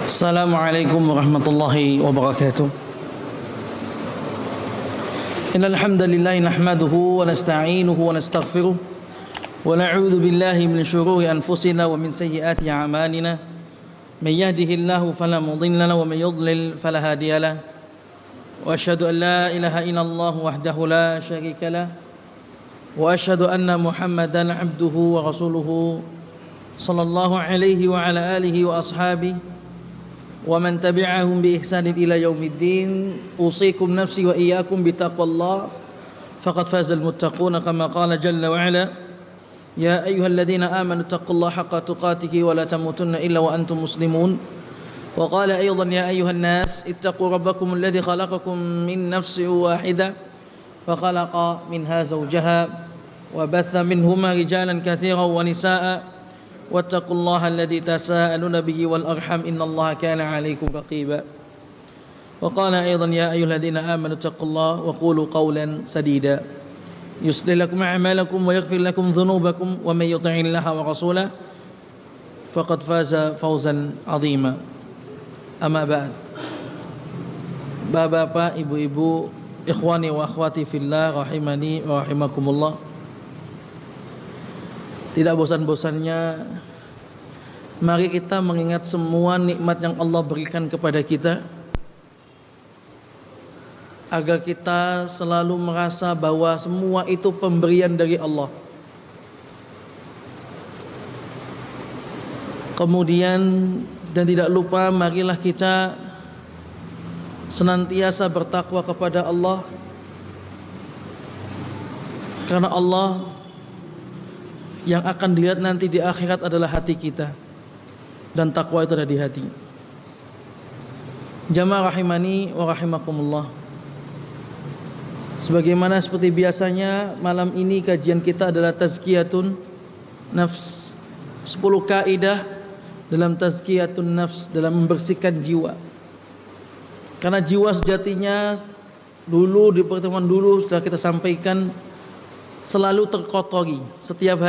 Assalamualaikum warahmatullahi wabarakatuh. Innal hamdalillah nahmaduhu wa nasta'inuhu wa nastaghfiruh wa na'udzu billahi min shururi anfusina wa min sayyiati a'malina. May yahdihillahu fala mudilla lahu wa may yudlil fala hadiya lahu. Wa asyhadu an la ilaha illallah wahdahu la syarika lahu wa asyhadu anna Muhammadan 'abduhu wa rasuluhu sallallahu alaihi wa ala alihi wa ashabihi wa man tabi'ahum bi ihsanin ila yaumiddin. Usikum nafsi wa iyyakum bi taqwallah faqad fazal muttaquna kama qala jalla wa ala ya ayyuhalladzina amanu taqullaha haqqa tuqatih wa la tamutunna illa wa antum muslimun. Wa qala aidan ya ayyuhan nas ittaqu rabbakum alladzi khalaqakum min nafsin wahidah wa khalaqa minha zawjaha wa batha minhuma rijalan katsiran wa nisaa'a wattaqullaha alladzi tasaaluna bihi wal arham innallaha kana 'alaikum raqiba. Wa qala aidan ya ayyuhalladzina amanu taqullaha wa qulu qawlan sadida yuslih lakum a'malakum wa yaghfir lakum dhunubakum wa may yuti'illaha wa rasulahu faqad faza fawzan 'azima. Amma ba'd. Bapak-bapak, ibu-ibu, ikhwani wa akhwati fillah rahimani wa rahimakumullah. Tidak bosan-bosannya mari kita mengingat semua nikmat yang Allah berikan kepada kita, agar kita selalu merasa bahwa semua itu pemberian dari Allah. Kemudian dan tidak lupa marilah kita senantiasa bertakwa kepada Allah, karena Allah yang akan dilihat nanti di akhirat adalah hati kita, dan takwa itu ada di hati. Jamaah rahimani wa rahimakumullah. Sebagaimana seperti biasanya, malam ini kajian kita adalah tazkiyatun nafs. 10 kaidah dalam tazkiyatun nafs, dalam membersihkan jiwa. Karena jiwa sejatinya dulu di pertemuan dulu sudah kita sampaikan selalu terkotori setiap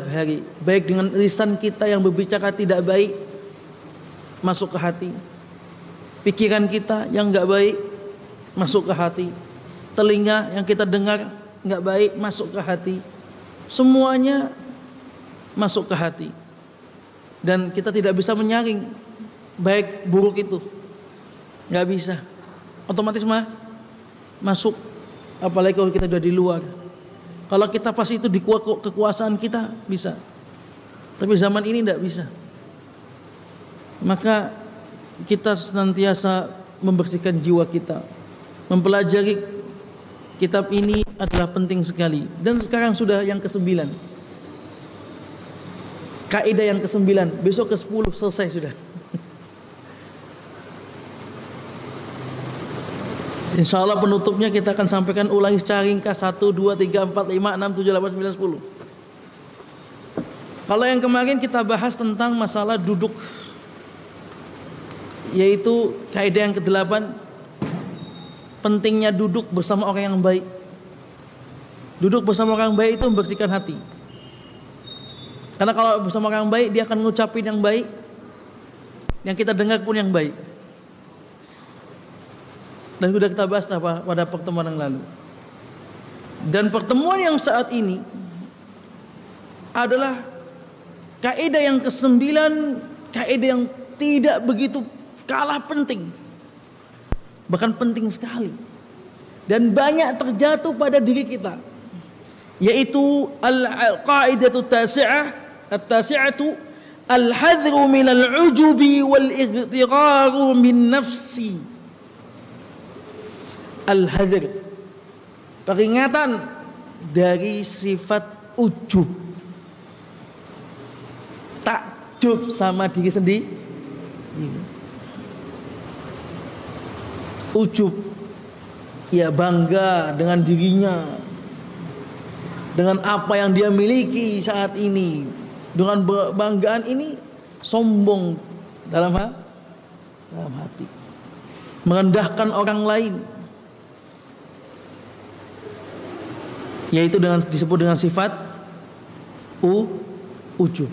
hari, baik dengan lisan kita yang berbicara tidak baik masuk ke hati, pikiran kita yang enggak baik masuk ke hati, telinga yang kita dengar enggak baik masuk ke hati, semuanya masuk ke hati, dan kita tidak bisa menyaring baik buruk itu, enggak bisa, otomatis masuk. Apalagi kalau kita sudah di luar. Kalau kita pas itu di kekuasaan kita bisa, tapi zaman ini tidak bisa. Maka kita senantiasa membersihkan jiwa kita. Mempelajari kitab ini adalah penting sekali. Dan sekarang sudah yang ke-9, kaidah yang ke-9. Besok ke-10 selesai sudah. Insyaallah penutupnya kita akan sampaikan ulangi secara ringkas 1, 2, 3, 4, 5, 6, 7, 8, 9, 10. Kalau yang kemarin kita bahas tentang masalah duduk, yaitu kaidah yang ke-8, pentingnya duduk bersama orang yang baik. Duduk bersama orang baik itu membersihkan hati. Karena kalau bersama orang baik dia akan ngucapin yang baik, yang kita dengar pun yang baik. Dan sudah kita bahas pada pertemuan yang lalu. Dan pertemuan yang saat ini adalah kaidah yang ke-9, kaidah yang tidak begitu kalah penting, bahkan penting sekali, dan banyak terjatuh pada diri kita, yaitu al-qaidatu at-tasi'atu al-hadru minal ujubi wal ightiraru min nafsi. Al-hadr, peringatan dari sifat ujub, takjub sama diri sendiri. Ujub, ya bangga dengan dirinya, dengan apa yang dia miliki saat ini. Dengan banggaan ini sombong dalam hati, merendahkan orang lain, yaitu disebut dengan sifat ujub.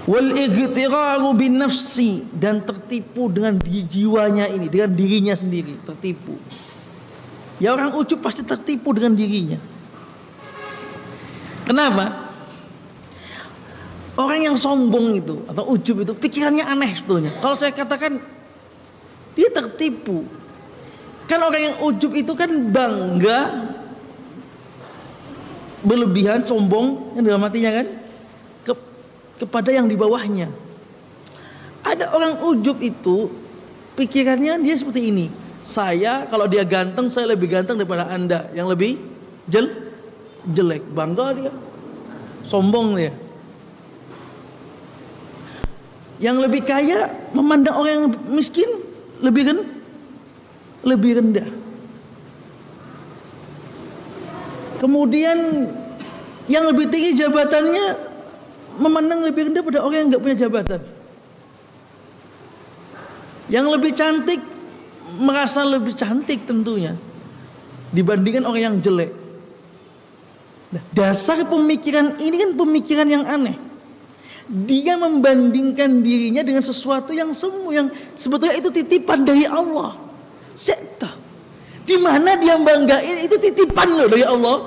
Wal ightiraru bin nafsi, dan tertipu dengan jiwanya ini, dengan dirinya sendiri, tertipu. Ya orang ujub pasti tertipu dengan dirinya. Kenapa? Orang yang sombong itu atau ujub itu pikirannya aneh sebetulnya. Kalau saya katakan dia tertipu. Kan orang yang ujub itu kan bangga, berlebihan, sombong, yang dalam hatinya kan kepada yang di bawahnya. Ada orang ujub itu pikirannya dia seperti ini. Saya kalau dia ganteng, saya lebih ganteng daripada Anda yang lebih jelek. Bangga dia, sombong dia. Yang lebih kaya memandang orang yang miskin lebih rendah. Kemudian yang lebih tinggi jabatannya memandang lebih rendah pada orang yang nggak punya jabatan. Yang lebih cantik merasa lebih cantik tentunya dibandingkan orang yang jelek. Nah, dasar pemikiran ini kan pemikiran yang aneh. Dia membandingkan dirinya dengan sesuatu yang semu, yang sebetulnya itu titipan dari Allah. Sekta. Di mana dia banggain itu titipan loh dari Allah.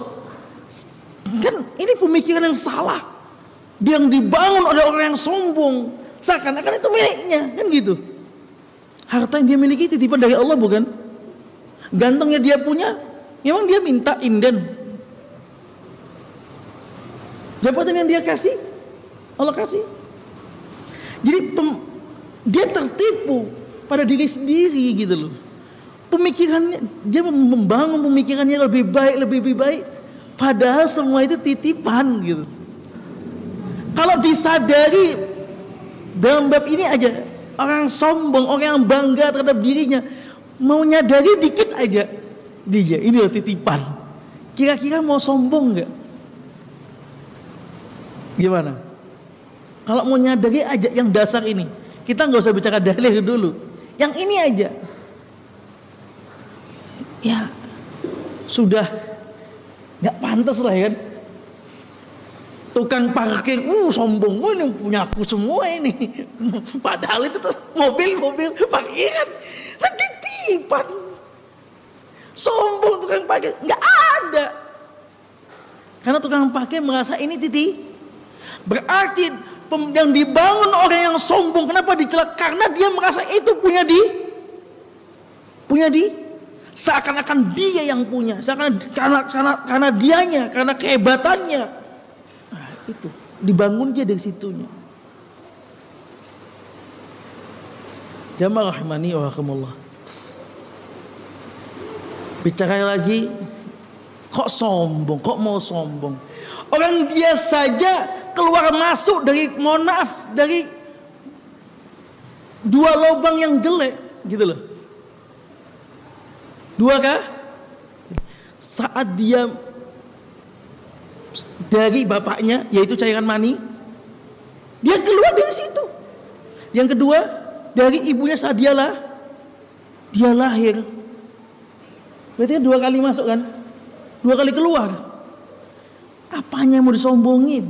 Kan ini pemikiran yang salah. Dia yang dibangun oleh orang yang sombong, seakan-akan itu miliknya, kan gitu. Harta yang dia miliki titipan dari Allah bukan? Gantengnya dia punya, memang dia minta inden. Jabatan yang dia kasih, Allah kasih. Jadi dia tertipu pada diri sendiri gitu loh. Pemikirannya, dia membangun pemikirannya lebih baik, padahal semua itu titipan gitu. Kalau disadari dalam bab ini aja, orang sombong, orang yang bangga terhadap dirinya, mau nyadari dikit aja dia, ini loh titipan. Kira-kira mau sombong nggak? Gimana? Kalau mau nyadari aja yang dasar ini, kita nggak usah bicara dalil dulu. Yang ini aja, ya sudah nggak pantas lah ya kan. Tukang parkir, sombong, ini punya aku semua ini. Padahal itu tuh mobil parkiran, kan titipan. Sombong tukang parkir, nggak ada. Karena tukang parkir merasa ini titip. Berarti yang dibangun orang yang sombong, kenapa dicela? Karena dia merasa itu punya di, seakan-akan dia yang punya, karena dianya, karena kehebatannya. Nah, itu dibangun dia dari situnya. Jamaah rahimani wa rahimakumullah. Bicara lagi, kok sombong, kok mau sombong? Orang dia saja keluar masuk dari, mohon maaf, dari dua lubang yang jelek gitu loh. Dua kah? Saat dia dari bapaknya, yaitu cairan mani, dia keluar dari situ. Yang kedua, dari ibunya saat dia lahir. Berarti kan 2 kali masuk kan? 2 kali keluar. Apanya yang mau disombongin?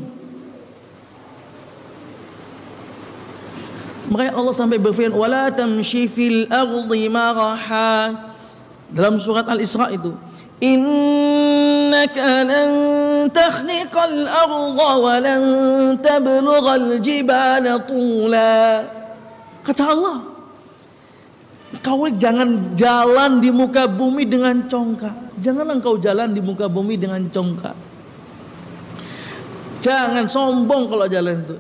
Makanya Allah sampai berfirman, wala tamshi fil ardi maraha, dalam surat Al-Isra itu, innaka lan takhriqal arda wa lan tablughal jibala tula. Kata Allah, kau jangan jalan di muka bumi dengan congkak. Janganlah engkau jalan di muka bumi dengan congkak. Jangan sombong kalau jalan itu.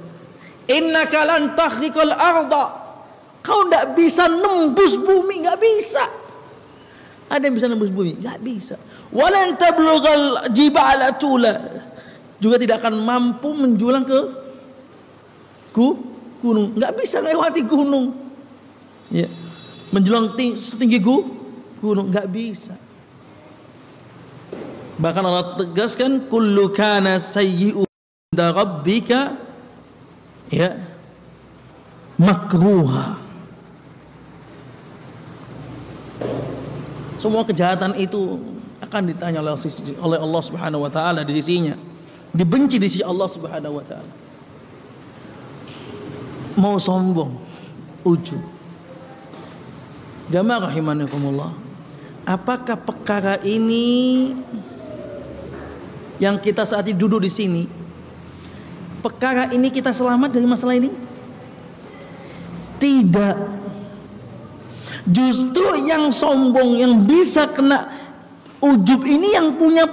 Innaka lan takhriqal arda, kau tidak bisa nembus bumi, nggak bisa. Ada yang bisa nembus bumi? Nggak bisa. Walan tablughal jibala tula, juga tidak akan mampu menjulang ke gunung. Nggak bisa melewati gunung. Ya. Menjulang setinggi gunung, nggak bisa. Bahkan Allah tegaskan, kullu kana sayyi'u inda rabbika ya makruha. Semua kejahatan itu akan ditanya oleh Allah Subhanahu wa taala di sisinya. Dibenci di sisi Allah Subhanahu wa taala. mau sombong, ujub. Jamaah rahimakumullah. Apakah perkara ini yang kita saat ini duduk di sini, perkara ini kita selamat dari masalah ini? Tidak. Justru yang sombong, yang bisa kena ujub ini yang punya.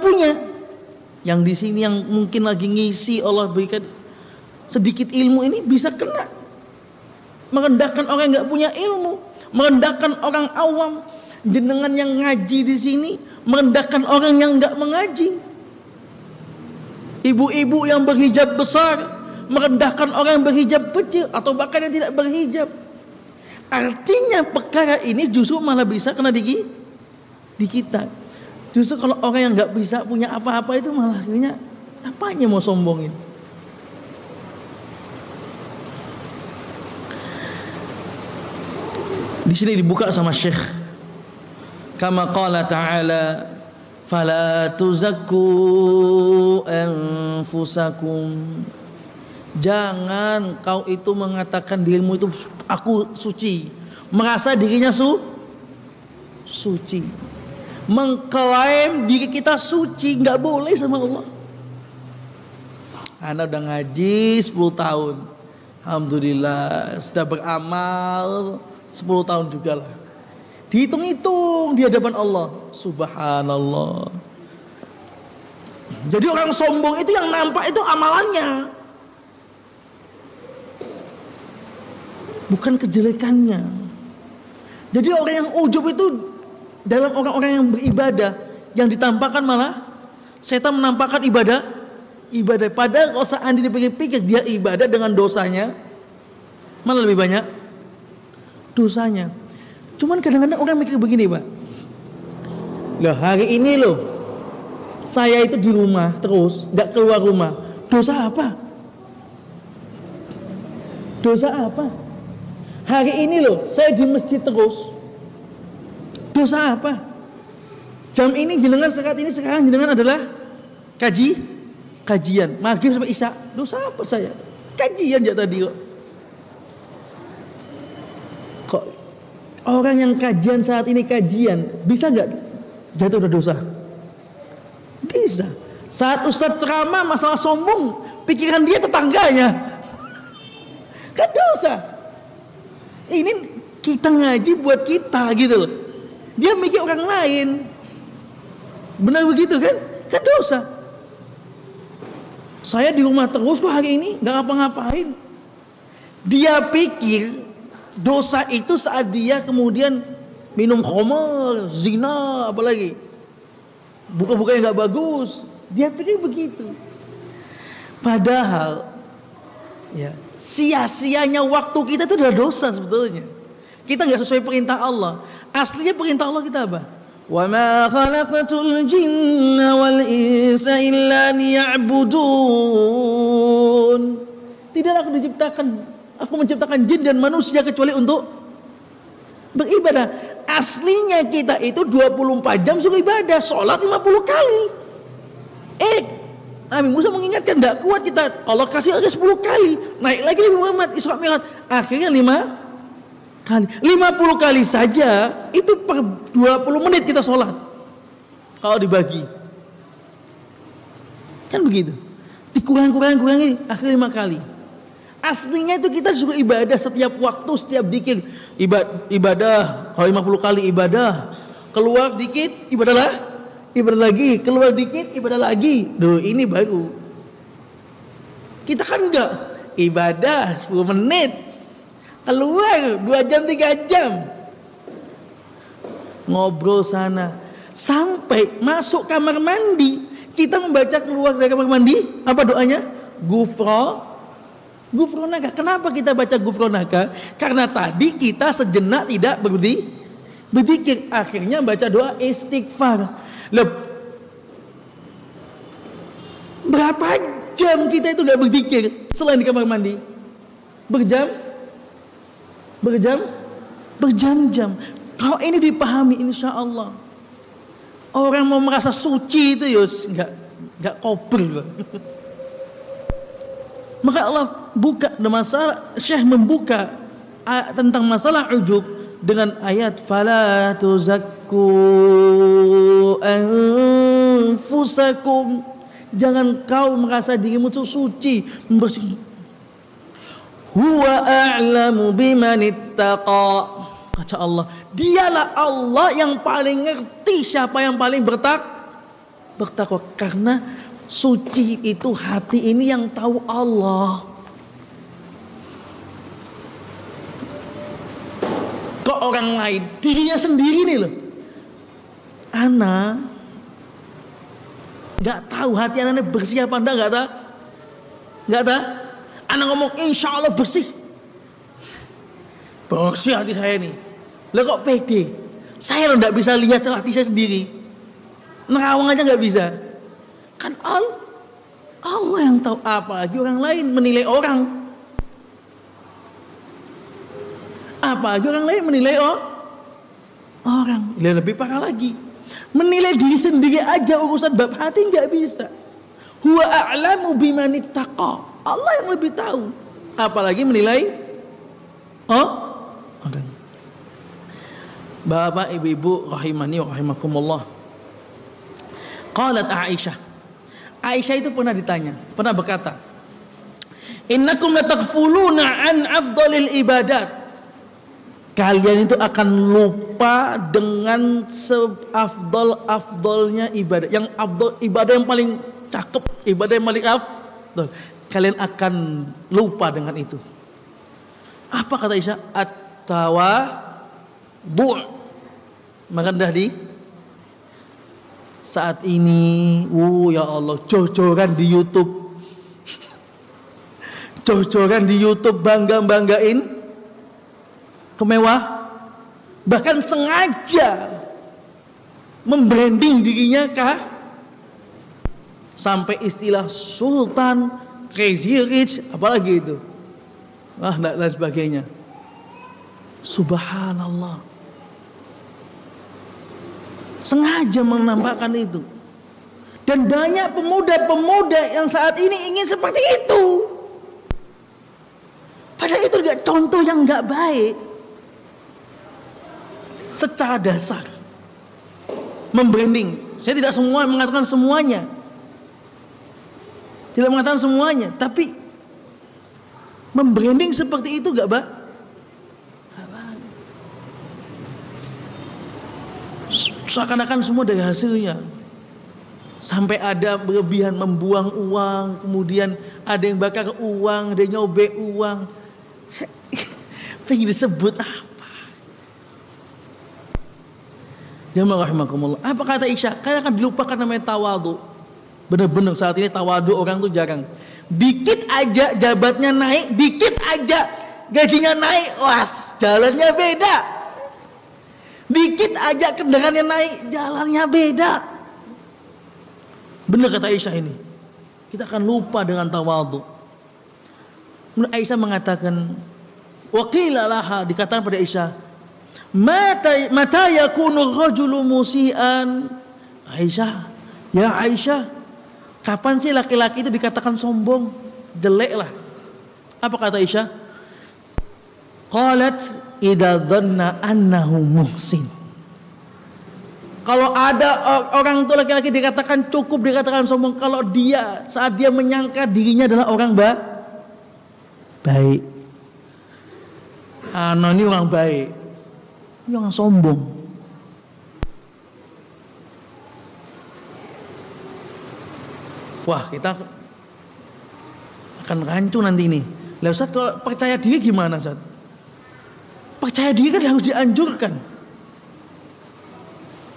Yang di sini yang mungkin lagi ngisi Allah berikan sedikit ilmu ini bisa kena merendahkan orang yang nggak punya ilmu, merendahkan orang awam. Jenengan yang ngaji di sini merendahkan orang yang nggak mengaji. Ibu-ibu yang berhijab besar merendahkan orang yang berhijab kecil atau bahkan yang tidak berhijab. Artinya perkara ini justru malah bisa kena di kita. Justru kalau orang yang nggak bisa punya apa-apa itu malah akhirnya apanya mau sombongin. Di sini dibuka sama Syekh, kama qala ta'ala, fala tuzakku anfusakum. Jangan kau itu mengatakan dirimu itu aku suci, merasa dirinya suci, mengklaim diri kita suci, nggak boleh sama Allah. Anda udah ngaji 10 tahun, alhamdulillah, sudah beramal 10 tahun juga lah. Dihitung-hitung di hadapan Allah, subhanallah. Jadi orang sombong itu yang nampak itu amalannya, bukan kejelekannya. Jadi orang yang ujub itu dalam orang-orang yang beribadah, yang ditampakkan malah setan menampakkan ibadah. Padahal kalau seandainya dipikir-pikir dia ibadah dengan dosanya, malah lebih banyak dosanya. Cuman kadang-kadang orang mikir begini, Pak. Loh, hari ini loh saya itu di rumah terus, nggak keluar rumah. Dosa apa? Dosa apa? Hari ini loh saya di masjid terus. Dosa apa? Jam ini jenengan sekarang jenengan adalah kajian maghrib sampai isya. Dosa apa saya? Kajian ya tadi kok. Kok orang yang kajian saat ini bisa nggak jatuh ke dosa? Bisa. Saat Ustadz ceramah masalah sombong, pikiran dia tetangganya, kan dosa. Ini kita ngaji buat kita gitu loh. Dia mikir orang lain. Benar begitu kan? Kan dosa. Saya di rumah terus kok hari ini nggak ngapa-ngapain. Dia pikir dosa itu saat dia kemudian minum khamar, zina, apalagi buka-buka yang nggak bagus. Dia pikir begitu. Padahal ya sia-sianya waktu kita itu adalah dosa sebetulnya. Kita nggak sesuai perintah Allah. Aslinya perintah Allah kita apa? Wa ma khalaqatul jinna wal insa illa liya'budun. Tidaklah aku menciptakan jin dan manusia kecuali untuk beribadah. Aslinya kita itu 24 jam suruh ibadah, sholat 50 kali. Nabi Musa mengingatkan, tidak kuat kita, Allah kasih lagi 10 kali, naik lagi Nabi Muhammad Isra Mi'raj, akhirnya 5 kali. 50 kali saja itu per 20 menit kita sholat kalau dibagi, kan begitu. Dikurang-kurangi akhirnya 5 kali. Aslinya itu kita disuruh ibadah setiap waktu, setiap dikir ibadah, kalau 50 kali ibadah, keluar dikit ibadah lagi, keluar dikit ibadah lagi. Duh, ini baru. Kita kan enggak ibadah 10 menit, keluar 2 jam 3 jam, ngobrol sana sampai masuk kamar mandi. Kita membaca keluar dari kamar mandi apa doanya? Gufronaka. Kenapa kita baca gufronaka? Karena tadi kita sejenak tidak berzikir, akhirnya baca doa istighfar. Berapa jam kita itu gak berzikir selain di kamar mandi? Berjam-jam. Kalau ini dipahami, insya Allah orang mau merasa suci itu yus nggak kober. Maka Allah buka masalah, Syekh membuka tentang masalah ujub dengan ayat fala tuzakku anfusakum, jangan kau merasa dirimu itu suci, membersih. Huwa a'lamu bimanittaqa, kata Allah, dialah Allah yang paling ngerti siapa yang paling bertakwa. Karena suci itu hati ini yang tahu Allah. Kok orang lain, dirinya sendiri nih loh, ana nggak tahu hati anaknya bersih apa enggak, nggak tahu. Anak ngomong insya Allah bersih, bersih hati saya nih. Lah kok pede? Saya loh nggak bisa lihat hati saya sendiri, nerawang aja nggak bisa. Kan Allah yang tahu, apalagi orang lain menilai orang. Apalagi orang lain menilai orang. Lebih parah lagi, menilai diri sendiri aja urusan bab hati nggak bisa. Huwa a'lamu bimanittaqa, Allah yang lebih tahu, apalagi menilai orang. Bapak ibu-ibu rahimani wa rahimakumullah. Qalat Aisyah itu pernah ditanya, pernah berkata, innakum lataghfuluna an afdalil ibadat, kalian itu akan lupa dengan seafdal-afdalnya ibadah. Yang afdal, ibadah yang paling cakep, ibadah yang paling afdal, kalian akan lupa dengan itu. Apa kata Aisyah? At-tawadhu'. Maka dah di saat ini, ya Allah, jor-joran di YouTube, jor-joran di YouTube, banggain kemewah, bahkan sengaja membranding dirinya kah, sampai istilah sultan, crazy rich, apalagi itu, dan sebagainya. Subhanallah, sengaja menampakkan itu. Dan banyak pemuda-pemuda yang saat ini ingin seperti itu, padahal itu juga contoh yang nggak baik. Secara dasar membranding, saya tidak mengatakan semuanya, tapi membranding seperti itu gak baik. Seakan-akan semua dari hasilnya, sampai ada berlebihan membuang uang, kemudian ada yang bakar uang, ada yang nyobek uang. Pengen disebut apa? Jamaah rahimakumullah. Apa kata Aisyah? Kalian akan dilupakan namanya tawadhu. Benar-benar saat ini tawadhu orang tuh jarang. Dikit aja jabatnya naik, dikit aja gajinya naik, was, jalannya beda. Dikit aja kendaraannya naik, jalannya beda. Benar kata Aisyah ini. Kita akan lupa dengan tawadhu. Kemudian Aisyah mengatakan, wa qila laha, dikatakan pada Aisyah, mata yakunu rajulu musian. Ya Aisyah, kapan sih laki-laki itu dikatakan sombong, jelek lah? Apa kata Aisyah? Qalat idza dhanna annahu muhsin. Kalau ada orang itu laki-laki dikatakan cukup dikatakan sombong kalau saat dia menyangka dirinya adalah orang baik. Ini orang baik, ini orang sombong. Wah, kita akan rancu nanti ini. Lah Ustaz, kalau percaya diri gimana Ustaz? Percaya diri kan harus dianjurkan.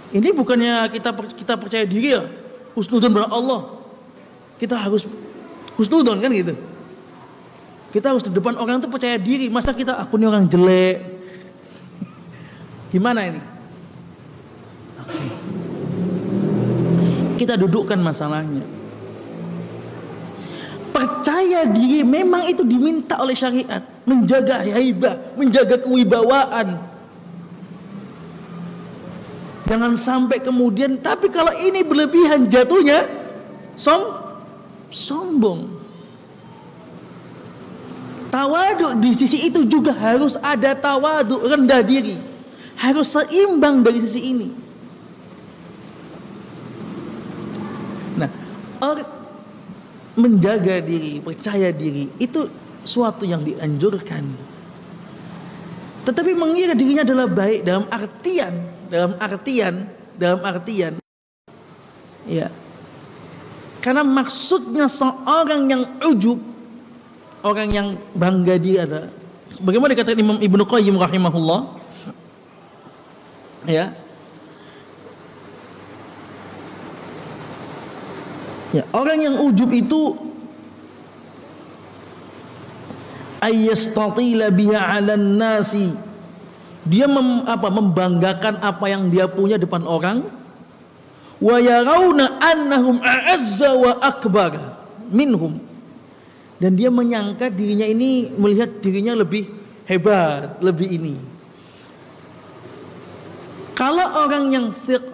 Ini bukannya kita percaya diri ya, husnudzon pada Allah. Kita harus husnudzon kan gitu. Kita harus di depan orang itu percaya diri. Masa aku ini orang jelek? Gimana ini? Kita dudukkan masalahnya. Percaya diri memang itu diminta oleh syariat, menjaga haibah, menjaga kewibawaan. Jangan sampai kemudian, tapi kalau ini berlebihan jatuhnya sombong. Tawaduk di sisi itu juga harus ada tawaduk, rendah diri. Harus seimbang dari sisi ini. Nah, menjaga diri, percaya diri itu suatu yang dianjurkan. Tetapi mengira dirinya adalah baik dalam artian ya. Karena maksudnya seorang yang ujub, orang yang bangga diri adalah bagaimana dikatakan Imam Ibnu Qayyim rahimahullah, ya. Ya, orang yang ujub itu ayyastatila biha 'alan nasi. Dia membanggakan apa yang dia punya depan orang. Wa yarawna annahum a'azza wa akbar minhum. Dan dia menyangka dirinya ini, melihat dirinya lebih hebat, lebih ini. Kalau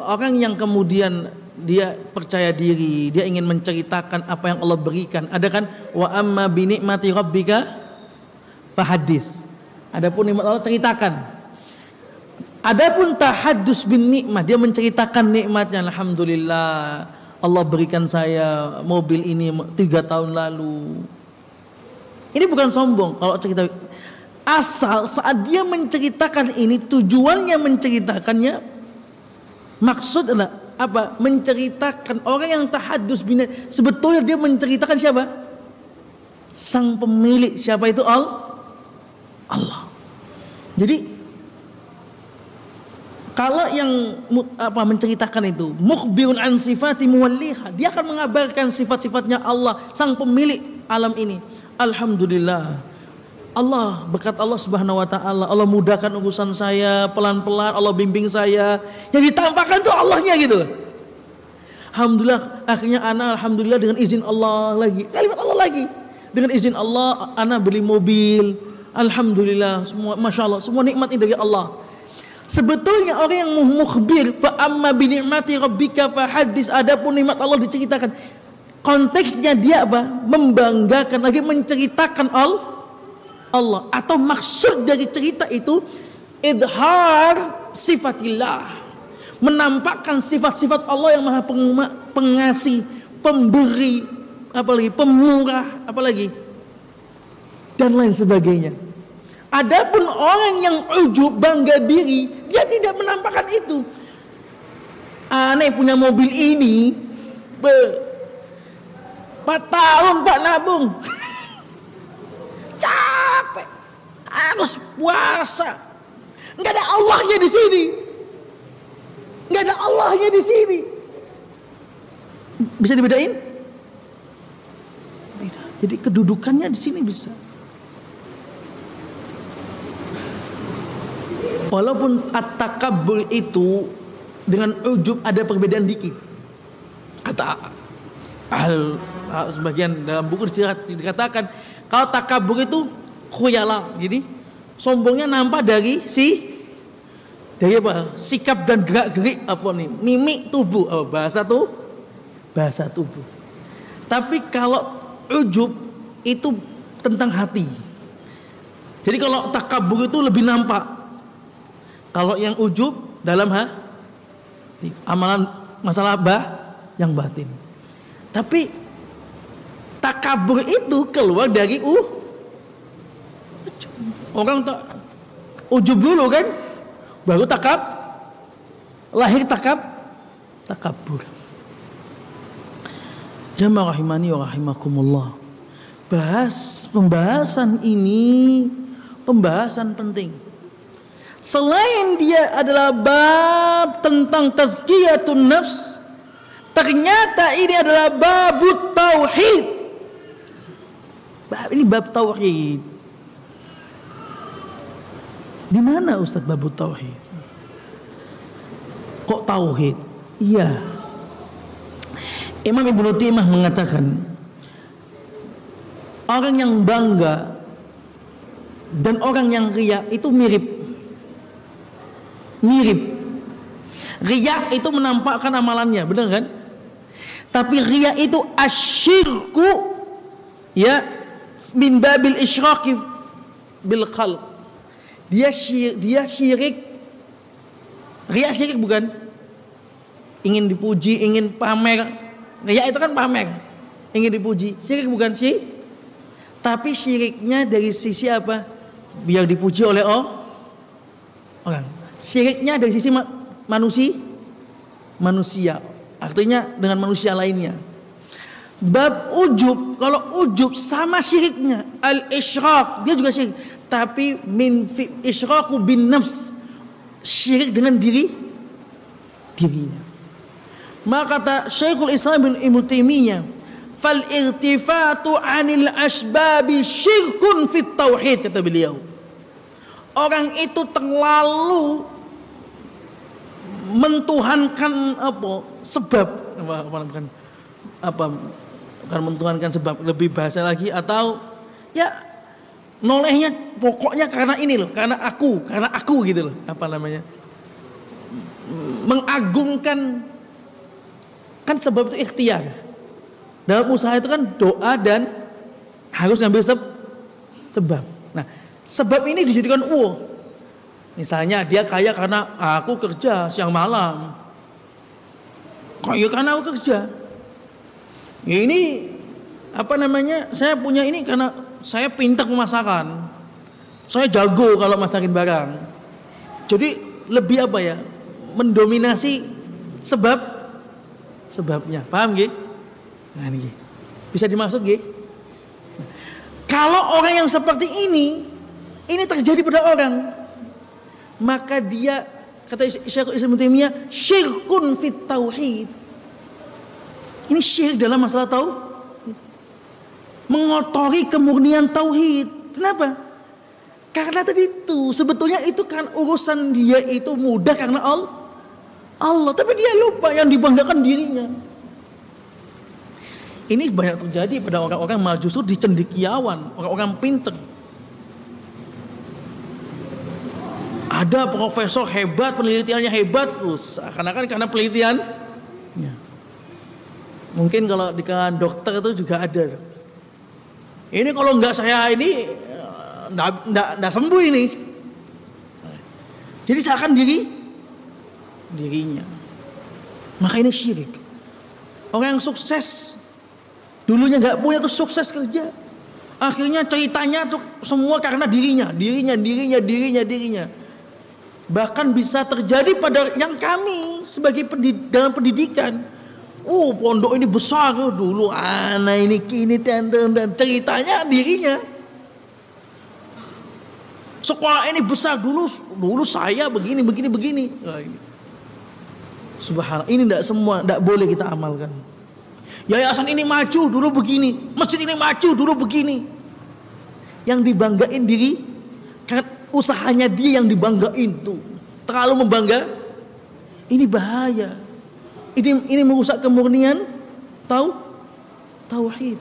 orang yang kemudian dia percaya diri, dia ingin menceritakan apa yang Allah berikan. Ada kan wa amma bi ni'mati rabbika fahaddis. Adapun nikmat Allah ceritakan. Adapun tahaddus bin nikmah, dia menceritakan nikmatnya. Alhamdulillah Allah berikan saya mobil ini 3 tahun lalu. Ini bukan sombong kalau cerita. Asal saat dia menceritakan ini, tujuannya menceritakannya, maksud adalah apa? Menceritakan orang yang tahaddus bin, sebetulnya dia menceritakan siapa? Sang pemilik. Siapa itu? Allah. Jadi kalau yang menceritakan itu mukhbirun an sifati muwalliha, dia akan mengabarkan sifat-sifatnya Allah, sang pemilik alam ini. Alhamdulillah, Allah, berkat Allah Subhanahu wa taala, Allah mudahkan urusan saya pelan-pelan, Allah bimbing saya. Yang ditampakkan tuh Allahnya gitu. Alhamdulillah, akhirnya alhamdulillah dengan izin Allah lagi. Kalimat Allah lagi. Dengan izin Allah ana beli mobil. Alhamdulillah, semua masya Allah, semua nikmat ini dari Allah. Sebetulnya orang yang mukhbir, fa amma bi ni'mati rabbika fahaddis, adapun nikmat Allah diceritakan. Konteksnya dia apa? Membanggakan lagi, menceritakan Allah. Atau maksud dari cerita itu idhar sifatillah, menampakkan sifat-sifat Allah yang maha pengasih, pemberi, apalagi pemurah, apalagi dan lain sebagainya. Adapun orang yang ujub, bangga diri, dia tidak menampakkan itu. Aneh punya mobil ini 4 tahun Pak nabung. Capek. Harus puasa. Enggak ada Allahnya di sini. Enggak ada Allahnya di sini. Bisa dibedain? Beda. Jadi kedudukannya di sini bisa. Walaupun at-takabbur itu dengan ujub ada perbedaan dikit. Kata sebagian dalam buku dikatakan kalau takabur itu khuyala, jadi sombongnya nampak dari apa? Sikap dan gerak-gerik apa nih? Mimik tubuh, bahasa tubuh. Tapi kalau ujub itu tentang hati. Jadi kalau takabur itu lebih nampak. Kalau yang ujub dalam amalan masalah yang batin. Tapi takabur itu keluar dari orang tak ujub dulu kan, baru lahir takabur. Jamaah rahimani wa rahimakumullah. Pembahasan ini pembahasan penting. Selain dia adalah bab tentang tazkiyatun nafs, ternyata ini adalah babut tauhid. Ini bab tauhid. Di mana Ustaz babut tauhid? Kok tauhid? Iya. Imam Ibnu Taimiyah mengatakan orang yang bangga dan orang yang riya itu mirip. Riya itu menampakkan amalannya, benar kan? Tapi riya itu asyirku, ya, min babil isyraqi bil khalq. Dia syirik. Riya syirik bukan? Ingin dipuji, ingin pamer. Riya itu kan pamer. Ingin dipuji. Syirik bukan sih? Tapi syiriknya dari sisi apa? Biar dipuji oleh orang. Syiriknya dari sisi manusia. Artinya dengan manusia lainnya. Bab ujub, kalau ujub sama syiriknya. Al-isyraq, dia juga syirik. Tapi isyraqu bin nafs, syirik dengan dirinya. Maka kata Syekhul Islam Ibnu Taimiyah, fal irtifatu 'anil asbabi syirkun fit tauhid, kata beliau. Orang itu terlalu mentuhankan sebab bukan mentuhankan sebab, lebih bahasa lagi, atau ya nolehnya pokoknya karena ini loh, karena aku gitu loh, mengagungkan. Kan sebab itu ikhtiar. Dalam usaha itu kan doa dan harus ngambil sebab. Nah, sebab ini dijadikan misalnya dia kaya karena aku kerja siang malam. Kaya karena aku kerja. Ini saya punya ini karena saya pintar memasakan. Saya jago kalau masakin barang. Jadi lebih mendominasi sebabnya. Paham nggih? Nah, ini bisa dimaksud nggih? Kalau orang yang seperti ini terjadi pada orang, maka dia, kata Syekhul Islam Taimiyah, syirkun fit tauhid. Ini syirik dalam masalah mengotori kemurnian tauhid. Kenapa? Karena tadi itu sebetulnya itu kan urusan dia itu mudah karena Allah, tapi dia lupa yang dibanggakan dirinya. Ini banyak terjadi pada orang-orang malah justru dicendekiawan, orang-orang pinter. Ada profesor hebat, penelitiannya hebat, terus seakan-akan karena penelitian. Mungkin kalau di kalangan dokter itu juga ada. Ini kalau nggak saya ini nggak sembuh ini. Jadi seakan dirinya. Maka ini syirik. Orang yang sukses dulunya nggak punya tuh sukses kerja, akhirnya ceritanya tuh semua karena dirinya. Bahkan bisa terjadi pada yang kami sebagai dalam pendidikan. Pondok ini besar dulu, anak ini kini dan ceritanya dirinya. Sekolah ini besar dulu saya begini. Subhanallah, ini tidak boleh kita amalkan. Yayasan ini maju dulu begini, masjid ini maju dulu begini. Yang dibanggain diri, karena usahanya dia yang dibanggain tuh. Terlalu membangga, ini bahaya. Ini merusak kemurnian tauhid.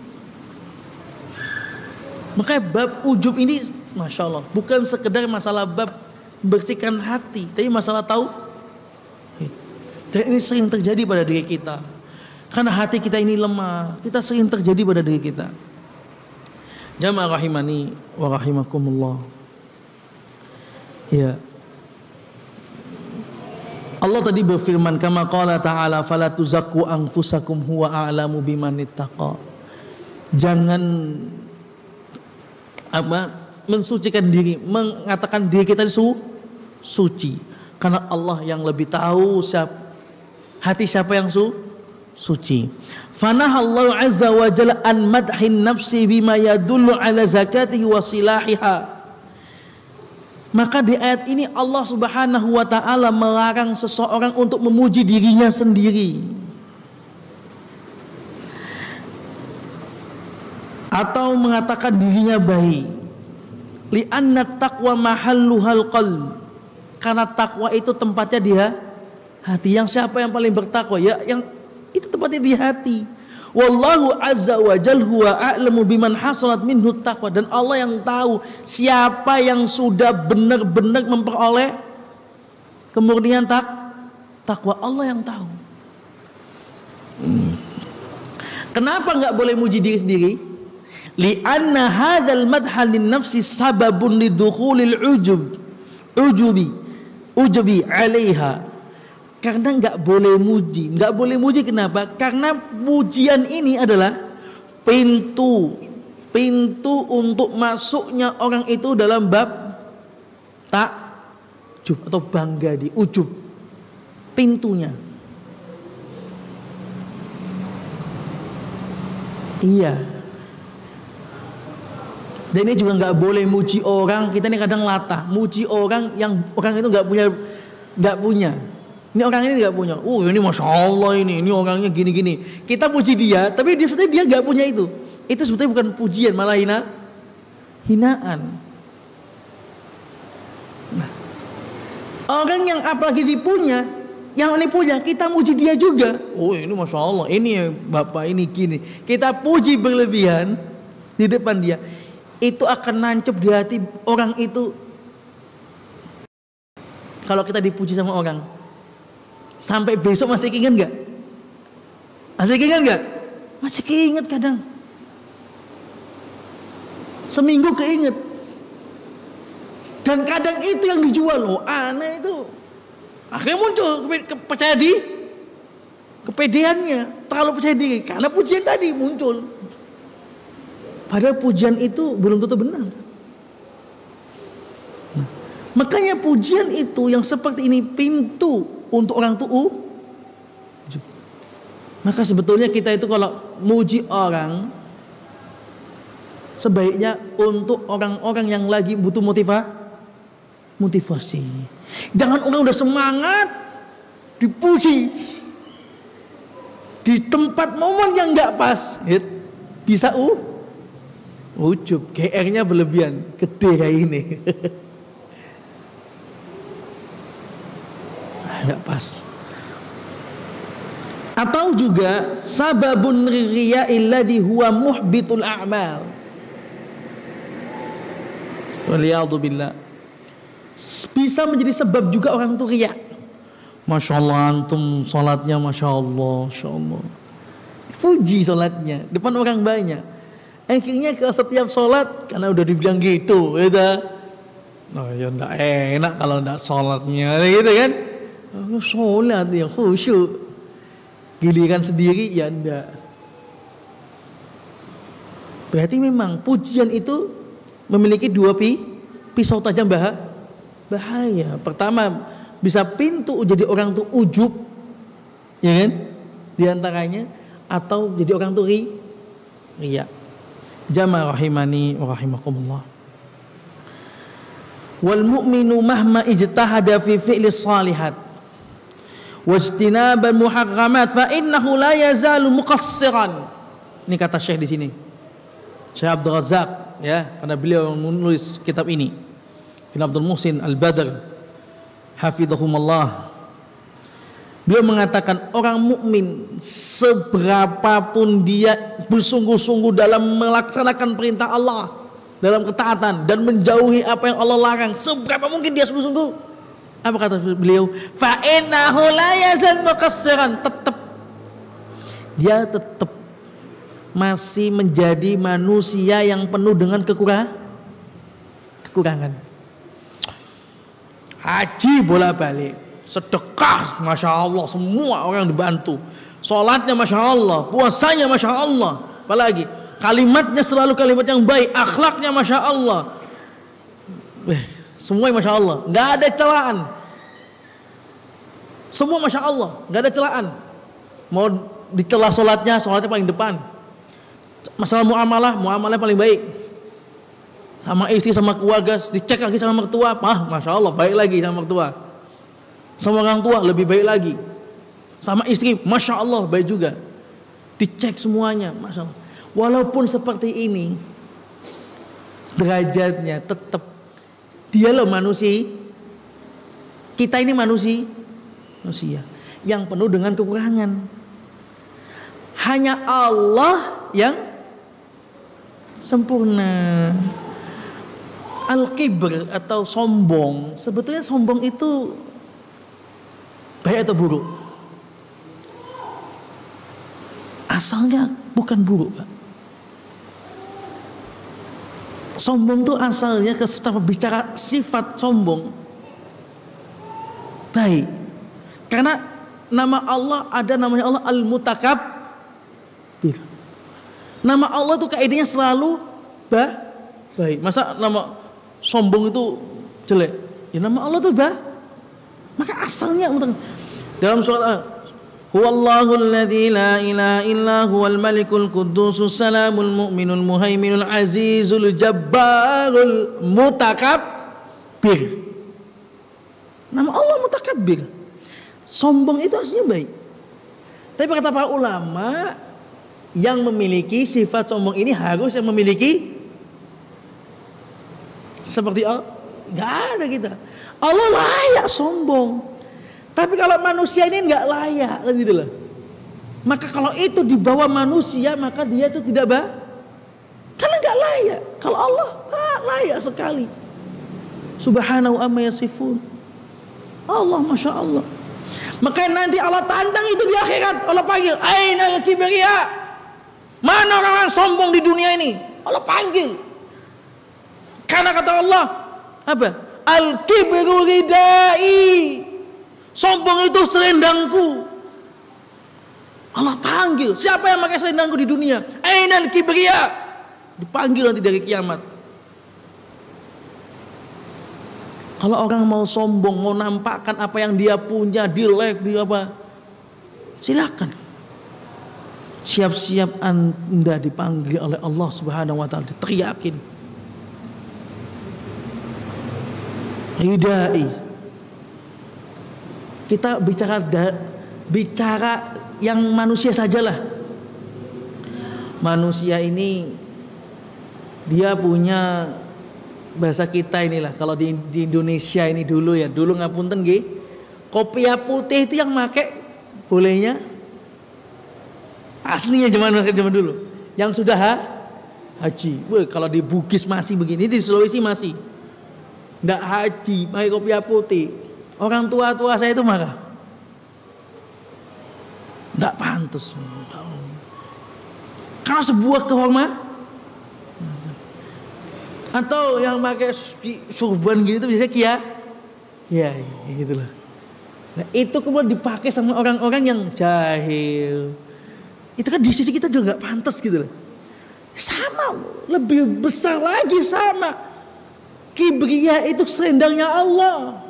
Makanya bab ujub ini, masya Allah, bukan sekedar masalah bab membersihkan hati, tapi masalah dan ini sering terjadi pada diri kita. Karena hati kita ini lemah, kita sering terjadi pada diri kita. Jamaah rahimani wa rahimakumullah. Ya. Allah tadi berfirman, kama qala ta'ala, fala tuzakku anfusakum huwa a'lamu biman ittaqa. Jangan mensucikan diri, mengatakan diri kita suci, karena Allah yang lebih tahu hati siapa yang suci. Fanahallahu azza wa jalla an madhin nafsi bima yadullu ala zakatihi wa silahiha. Maka di ayat ini Allah Subhanahu wa taala melarang seseorang untuk memuji dirinya sendiri atau mengatakan dirinya baik. Li'anna taqwa mahalluhal qalb. Karena takwa itu tempatnya dia hati. Yang siapa yang paling bertakwa? Ya, yang itu tempatnya di hati. Wallahu azza wa jalla huwa a'lamu biman hasalat minhu taqwa. Dan Allah yang tahu siapa yang sudah benar-benar memperoleh kemurnian takwa. Allah yang tahu. Kenapa nggak boleh muji diri sendiri? Li'anna hadzal madha lin nafsi sababun lidukhulil ujubi 'alaiha. Karena nggak boleh muji. Kenapa? Karena pujian ini adalah pintu untuk masuknya orang itu dalam bab takjub atau bangga di ujub. Pintunya. Iya. Dan ini juga nggak boleh muji orang. Kita ini kadang latah, muji orang yang orang itu nggak punya. Ini orang ini nggak punya. Ini masya Allah ini orangnya gini. Kita puji dia, tapi sebetulnya dia nggak punya itu. Itu sebetulnya bukan pujian, malah hinaan. Nah, orang yang apalagi dipunya, yang ini punya, kita muji dia juga. Ini masya Allah, ini bapak ini gini. Kita puji berlebihan di depan dia, itu akan nancep di hati orang itu. Kalau kita dipuji sama orang, sampai besok masih keinget nggak? Masih keinget kadang. Seminggu keinget. Dan kadang itu yang dijual. Aneh itu. Akhirnya muncul percaya diri, kepedeannya, terlalu percaya diri karena pujian tadi muncul. Padahal pujian itu belum tentu benar. Makanya pujian itu yang seperti ini pintu untuk orang tuh. Maka sebetulnya kita itu kalau muji orang, sebaiknya untuk orang-orang yang lagi butuh motivasi. Jangan orang udah semangat dipuji di tempat momen yang nggak pas, bisa ujub, GR-nya berlebihan, gede kayak ini. Nggak pas. Atau juga sababun riya'il ladzi huwa muhbitul a'mal. Waliyadzubillah. Bisa menjadi sebab juga orang itu riya. Masya Allah antum sholatnya Masya Allah. Puji sholatnya depan orang banyak. Akhirnya ke setiap sholat karena udah dibilang gitu, ya enggak enak kalau enggak sholatnya, gitu kan? Sholat ya khusyuk, giliran sendiri ya enggak. Berarti memang pujian itu memiliki dua pisau tajam bahaya. Pertama, bisa pintu jadi orang tuh ujub, ya kan? Di antaranya, atau jadi orang tuh riya. Jamaah rahimani wa rahimakumullah. Wal mu'minu mahma ijtahada fi fi'li shalihat wajtinabal muharramat fa innahu la yazalu muqassiran. Ini kata Syekh di sini, Syekh Abdul Razak, ya, karena beliau menulis kitab ini. Bin Abdul Muhsin Al-Badr hafidhahumullah. Beliau mengatakan orang mukmin seberapapun dia bersungguh-sungguh dalam melaksanakan perintah Allah, dalam ketaatan dan menjauhi apa yang Allah larang, seberapa mungkin dia sungguh-sungguh, apa kata beliau? Fa innahu la yazal muqassiran, dia tetap masih menjadi manusia yang penuh dengan kekurangan. Haji bolak-balik, sedekah Masya Allah, semua orang dibantu, sholatnya Masya Allah, puasanya Masya Allah, apalagi kalimatnya selalu kalimat yang baik, akhlaknya Masya Allah, semuanya Masya Allah, nggak ada celaan, semua Masya Allah, nggak ada celaan. Mau dicela sholatnya paling depan. Masalah muamalah paling baik, sama istri sama keluarga dicek lagi sama mertua, Masya Allah baik lagi sama mertua, sama orang tua lebih baik lagi, sama istri Masya Allah baik juga, dicek semuanya Masya Allah. Walaupun seperti ini derajatnya, tetap dia loh manusia, kita ini manusia yang penuh dengan kekurangan. Hanya Allah yang sempurna. Al-kibr atau sombong, sebetulnya sombong itu baik atau buruk? Asalnya bukan buruk, Pak. Sombong itu asalnya ketika bicara sifat sombong baik. Karena nama Allah ada namanya Allah Al-Mutakabbir. Nama Allah itu kaidahnya selalu baik. Masa nama sombong itu jelek? Ya nama Allah itu maka asalnya dalam surat Huwallahul ladzi la ilaha illa huwal malikul quddusus salamul mu'minul muhaiminul azizul jabbarul mutakabbir. Nama Allah mutakabbir. Sombong itu aslinya baik. Tapi kata para ulama, yang memiliki sifat sombong ini harus yang memiliki seperti Allah. Gak ada kita. Allah layak sombong. Tapi kalau manusia ini nggak layak, gitu loh. Maka kalau itu dibawa manusia, maka dia itu tidak karena nggak layak. Kalau Allah layak sekali. Subhanahu amma yasifun. Allah, masya Allah. Maka nanti Allah tantang itu di akhirat. Allah panggil, ainal kibriya. Mana orang-orang sombong di dunia ini? Allah panggil. Karena kata Allah, apa? Al-kibru ridai. Sombong itu selendangku. Allah panggil. Siapa yang pakai selendangku di dunia? Ainal kibriya. Dipanggil nanti dari kiamat. Kalau orang mau sombong, mau nampakkan apa yang dia punya, di apa? Silakan. Siap-siap Anda dipanggil oleh Allah Subhanahu wa taala, diteriakin. Ridai. Kita bicara yang manusia sajalah. Manusia ini dia punya bahasa kita inilah. Kalau di Indonesia ini dulu ya, dulu ngapunten nggih. Kopiah putih itu yang make bolehnya aslinya zaman dulu. Yang sudah haji. Wah, kalau di Bugis masih begini, di Sulawesi masih. Nggak haji, pakai kopiah putih. Orang tua-tua saya itu marah. Nggak pantas. Karena sebuah kehormatan. Atau yang pakai surban gitu biasanya ya gitu loh. Nah, itu kemudian dipakai sama orang-orang yang jahil. Itu kan di sisi kita juga nggak pantas gitu loh. Sama, lebih besar lagi sama. Kibriya itu selendangnya Allah.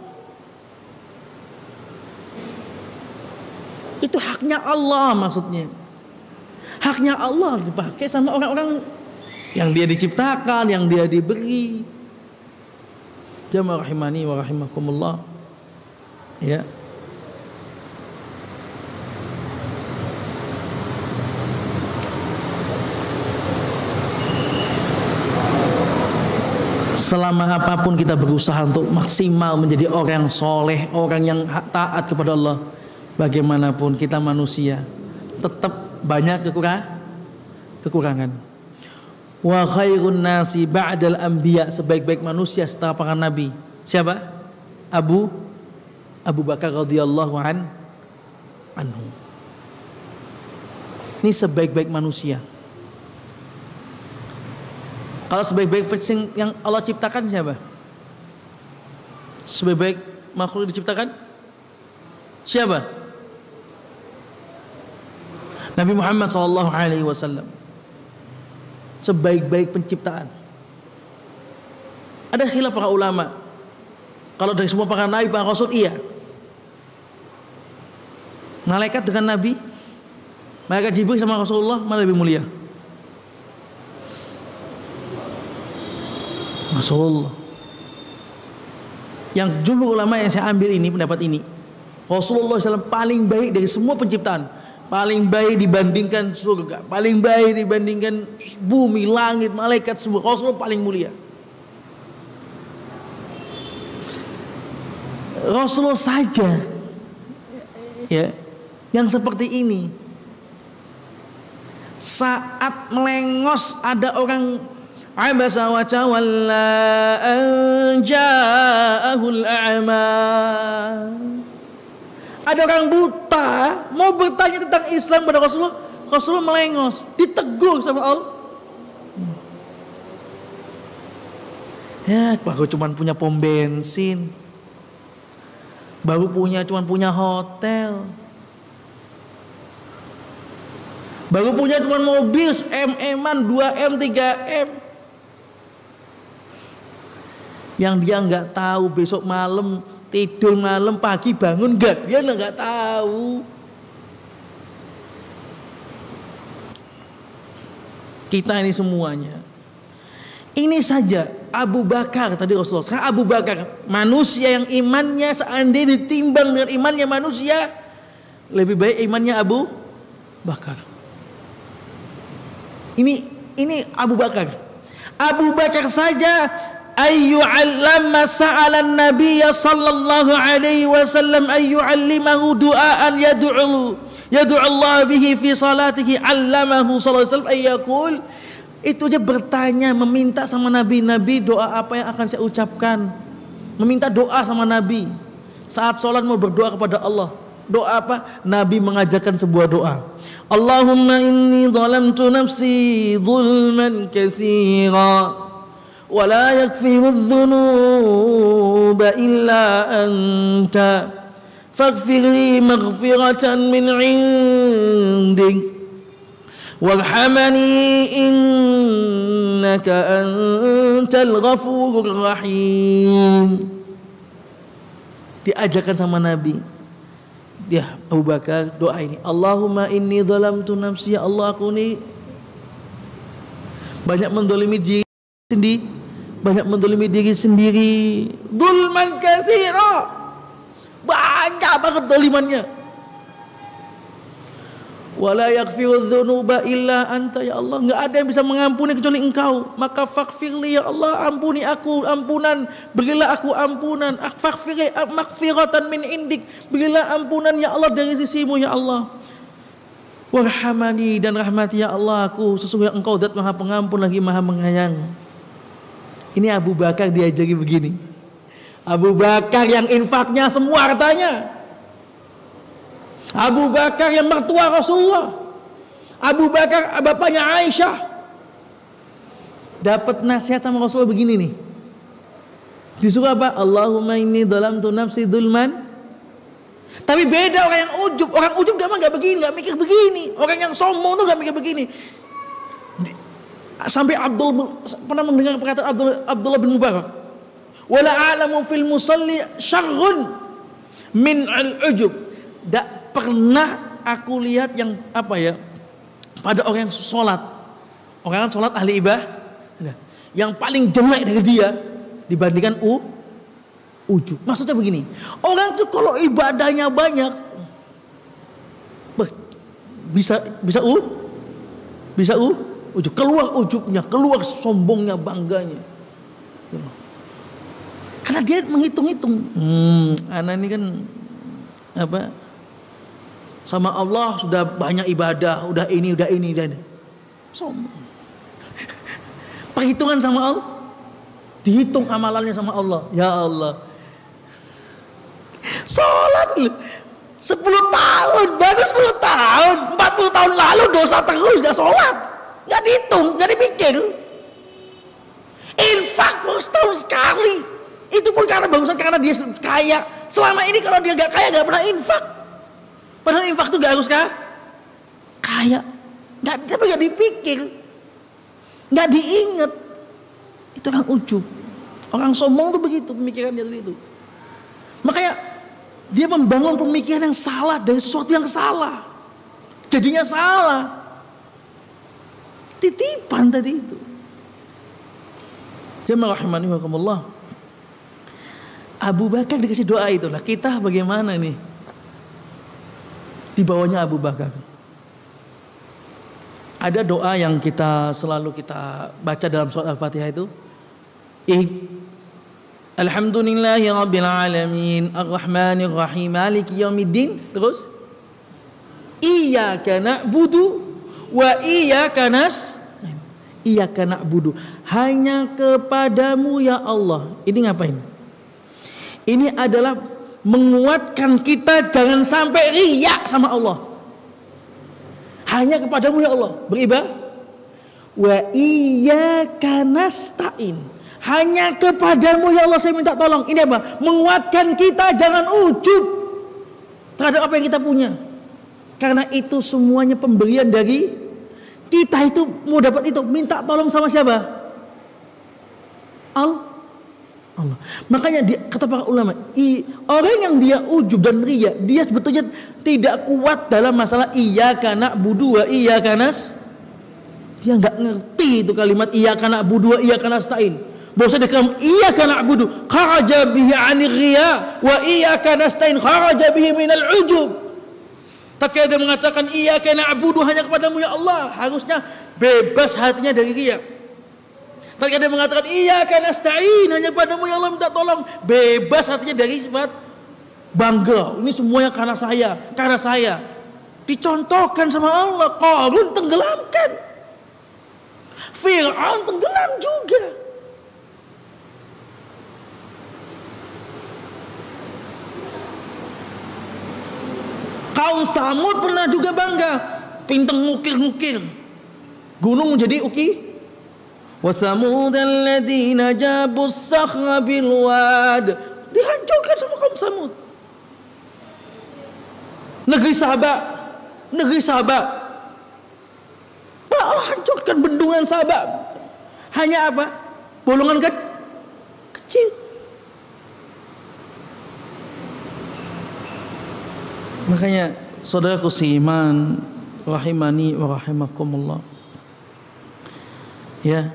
Itu haknya Allah maksudnya. Haknya Allah dipakai sama orang-orang yang dia diciptakan, yang dia diberi. Jamaah rahimani wa rahimakumullah. Ya. Selama apapun kita berusaha untuk maksimal menjadi orang soleh, orang yang taat kepada Allah, bagaimanapun kita manusia tetap banyak kekurangan. Wa khairun nasi ba'dal anbiya, sebaik-baik manusia setelah para nabi. Siapa? Abu Bakar radhiyallahu anhu. Ini sebaik-baik manusia. Kalau sebaik-baik yang Allah ciptakan siapa? Sebaik-baik makhluk diciptakan siapa? Nabi Muhammad SAW. Sebaik-baik penciptaan. Ada khilaf para ulama. Kalau dari semua para nabi, para rasul, iya. Malaikat dengan nabi, malaikat Jibril sama Rasulullah, mana lebih mulia? Rasulullah. Yang jumhur ulama yang saya ambil ini, pendapat ini, Rasulullah SAW paling baik dari semua penciptaan. Paling baik dibandingkan surga, paling baik dibandingkan bumi, langit, malaikat, semua. Rasulullah paling mulia. Rasulullah saja ya, yang seperti ini, saat melengos ada orang abasa wa tawalla an ja'ahul a'ma. Ada orang buta mau bertanya tentang Islam pada Rasulullah, Rasulullah melengos, ditegur sama Allah. Ya, baru cuman punya pom bensin. Baru cuman punya hotel. Baru punya cuman mobil M-an, 2M, 3M. Yang dia nggak tahu besok malam tidur malam, pagi bangun enggak, dia nggak tahu. Kita ini semuanya. Ini saja Abu Bakar tadi Rasulullah. Sekarang Abu Bakar, manusia yang imannya seandainya ditimbang dengan imannya manusia, lebih baik imannya Abu Bakar. Ini Abu Bakar. Abu Bakar saja ayyu'allama sa'alan nabiyya sallallahu alaihi wasallam ayyu'allimahu du'aan yad'u Allah bihi fi salatihi, 'allamahu sallallahu alaihi wasallam ayyaqul. Itu aja bertanya, meminta sama Nabi doa apa yang akan saya ucapkan. Meminta doa sama Nabi. Saat sholat mau berdoa kepada Allah. Doa apa? Nabi mengajarkan sebuah doa. Allahumma inni zalamtu nafsi zulman katsira wa la yaghfiru adh-dhunuba illa anta faghfir li maghfiratan min 'indik warhamani innaka antal ghafurur rahim. Diajarkan sama Nabi. Dia Abu Bakar doa ini, Allahumma inni zalamtu nafsi, ya Allah aku ini banyak mendolimi diri sendiri, zulman katsira, banyak banget dolimannya. Wala yaghfiru dzunuba illa anta, ya Allah enggak ada yang bisa mengampuni kecuali Engkau. Maka faghfirli, ya Allah ampuni aku, ampunan, berilah aku ampunan. Faghfirli maghfiratan min indik, berilah ampunan ya Allah dari sisimu ya Allah. Warhamani, dan rahmati ya Allah aku, sesungguhnya Engkau zat Maha Pengampun lagi Maha Penyayang. Ini Abu Bakar diajari begini. Abu Bakar yang infaknya semua hartanya. Abu Bakar yang mertua Rasulullah. Abu Bakar bapaknya Aisyah. Dapat nasihat sama Rasulullah begini nih. Disuruh apa? Allahumma inni dhalamtu nafsi dzulman. Tapi beda orang yang ujub. Orang ujub gak begini, gak mikir begini. Orang yang sombong tuh gak mikir begini. Sampai pernah mendengar perkataan Abdullah bin Mubarak. Wala a'lamu fil musalli syarrun min al-ujub. Pernah aku lihat yang apa ya, pada orang yang sholat, orang yang sholat ahli ibadah, yang paling jelek dari dia dibandingkan ujub. Maksudnya begini, orang tuh kalau ibadahnya banyak bisa ujub, keluar ujubnya, keluar sombongnya, bangganya. Karena dia menghitung-hitung, anak ini kan apa? Sama Allah sudah banyak ibadah, udah ini. Sombong. Perhitungan sama Allah, dihitung amalannya sama Allah. Ya Allah, sholat 10 tahun, bagus 10 tahun, 40 tahun lalu dosa terus, gak sholat, gak dihitung, gak dipikir. Infak baru setahun sekali, itu pun karena dia kaya. Selama ini kalau dia gak kaya gak pernah infak. Padahal infak itu gak harus kaya, tapi gak dipikir, gak diinget. Itu orang ujub, orang sombong tuh begitu pemikirannya itu. Makanya dia membangun pemikiran yang salah dari sesuatu yang salah, jadinya salah. Titipan tadi itu. Jamaah rahimani wa rahimakumullah. Abu Bakar dikasih doa itulah. Kita bagaimana nih? Di bawahnya Abu Bakar. Ada doa yang selalu kita baca dalam surat Al-Fatihah itu. Alhamdulillahi Rabbil Alamin Ar-Rahmanir Rahim Maliki Yaumiddin. Terus Iyyaka na'budu wa iyyaka nasta'in. Iyyaka na'budu, hanya kepadamu ya Allah. Ini ngapain? Ini adalah menguatkan kita jangan sampai riya sama Allah. Hanya kepadamu ya Allah beribadah. Wa iyyaka nasta'in, Hanya kepadamu ya Allah saya minta tolong. Ini apa? Menguatkan kita jangan ujub terhadap apa yang kita punya. Karena itu semuanya pemberian dari kita. Itu mau dapat itu minta tolong sama siapa? Allah. Makanya kata para ulama, orang yang dia ujub dan riya, dia sebetulnya tidak kuat dalam masalah iyyaka na'budu wa iyyaka nasta'in. Dia nggak ngerti itu kalimat iyyaka na'budu wa iyyaka nasta'in. Bahwasanya dalam iyyaka na'budu kharaja bihi 'anil riya wa iyyaka nasta'in kharaja bihi minal ujub. Tatkala dia mengatakan iyyaka na'budu hanya kepadamu ya Allah, harusnya bebas hatinya dari riya. Tatkala dia mengatakan iyyaka nasta'in hanya kepadamu ya Allah minta tolong, bebas hatinya dari sifat bangga. Ini semuanya karena saya. Dicontohkan sama Allah, Qarun tenggelamkan. Fir'aun tenggelam juga. Kaum Samud pernah juga bangga, pinteng ngukir-ngukir, gunung menjadi uki. Wa Samud alladziina jabus sakhra bil wad, dihancurkan sama kaum Samud. Negeri Sabak, Allah hancurkan bendungan Sabak. Hanya apa? Bolongan kecil. Makanya saudaraku seiman rahimani wa rahimakumullah, ya,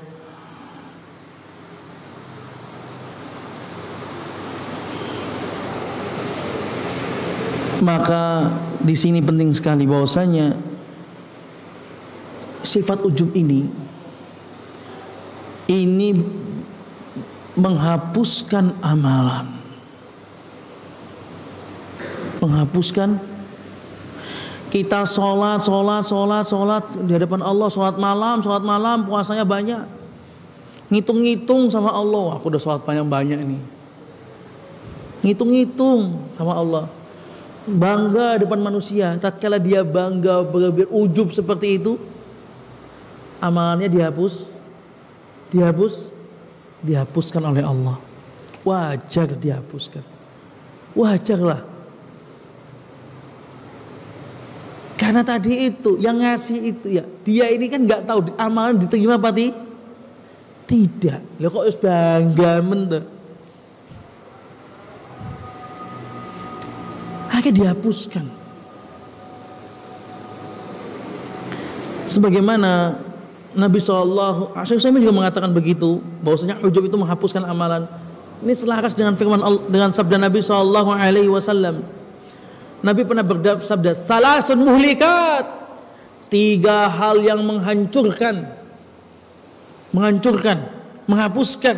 maka di sini penting sekali bahwasanya sifat ujub ini menghapuskan amalan. Menghapuskan kita sholat di hadapan Allah, sholat malam puasanya banyak, ngitung sama Allah, aku udah sholat banyak nih, ngitung sama Allah, bangga depan manusia. Tatkala dia bangga berlebihan ujub seperti itu, amalannya dihapuskan oleh Allah. Wajar dihapuskan, wajarlah. Karena tadi itu yang ngasih itu ya, dia ini kan nggak tahu amalan diterima apa tidak. Lah kok harus bangga mentah. Akhirnya dihapuskan. Sebagaimana Nabi SAW juga mengatakan begitu, bahwasanya ujub itu menghapuskan amalan. Ini selaras dengan firman dengan sabda Nabi SAW. Nabi pernah bersabda, salasun muhlikat, 3 hal yang menghancurkan, menghapuskan,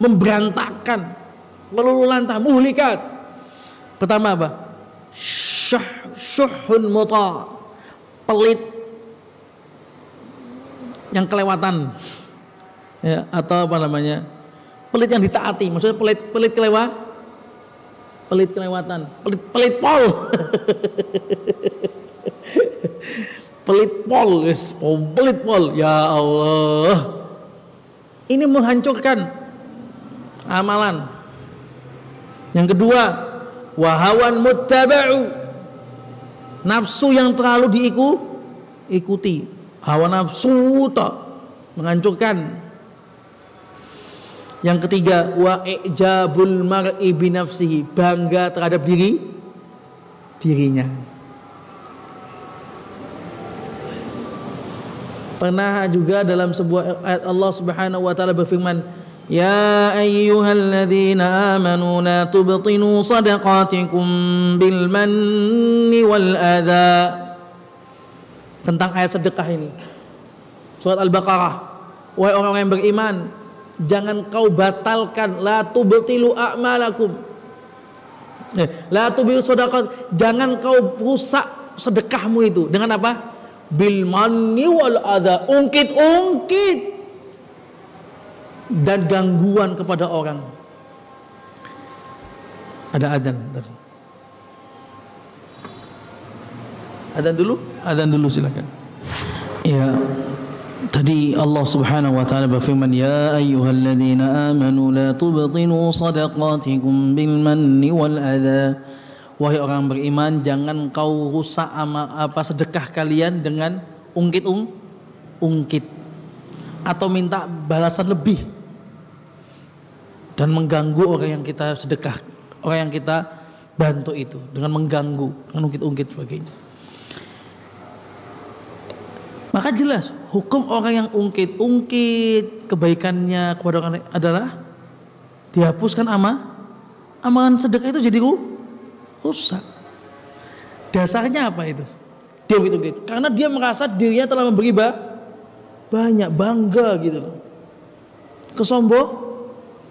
memberantakan, meluluh lantah, muhlikat. Pertama apa? Syuhun muta, pelit yang kelewatan, ya, atau apa namanya, pelit yang ditaati. Maksudnya pelit kelewatan, pelit pol. pelit pol, ya Allah. Ini menghancurkan amalan. Yang kedua, wahawan muttaba'u, nafsu yang terlalu diikuti. Hawa nafsu tak menghancurkan. Yang ketiga, wa ijabul mar'i bi nafsihi, bangga terhadap dirinya. Pernah juga dalam sebuah ayat Allah Subhanahu wa taala berfirman, ya ayyuhalladzina amanu la tubtilu shadaqatikum bil manni wal adha. Tentang ayat sedekah ini, surat Al-Baqarah, wahai orang yang beriman, jangan kau batalkan, la tubtilu a'malakum, la tubtilu shadaqat, jangan kau rusak sedekahmu itu dengan apa? Bil manni wal adha, ungkit dan gangguan kepada orang. Ada adzan dulu silakan. Ya, Tadi Allah Subhanahu wa taala berfirman, ya ayyuhalladzina amanu la tubtilu shadaqatikum bil manni wal adza. Wahai orang beriman, jangan kau rusak sedekah kalian dengan ungkit atau minta balasan lebih dan mengganggu orang yang kita sedekah, orang yang kita bantu itu dengan mengganggu, dengan ungkit-ungkit sebagainya. Maka jelas hukum orang yang ungkit kebaikannya kepada orang lain adalah dihapuskan amalan sedekah itu jadi rusak. Dasarnya apa itu? Dia ungkit-ungkit karena dia merasa dirinya telah memberi banyak, bangga gitu loh.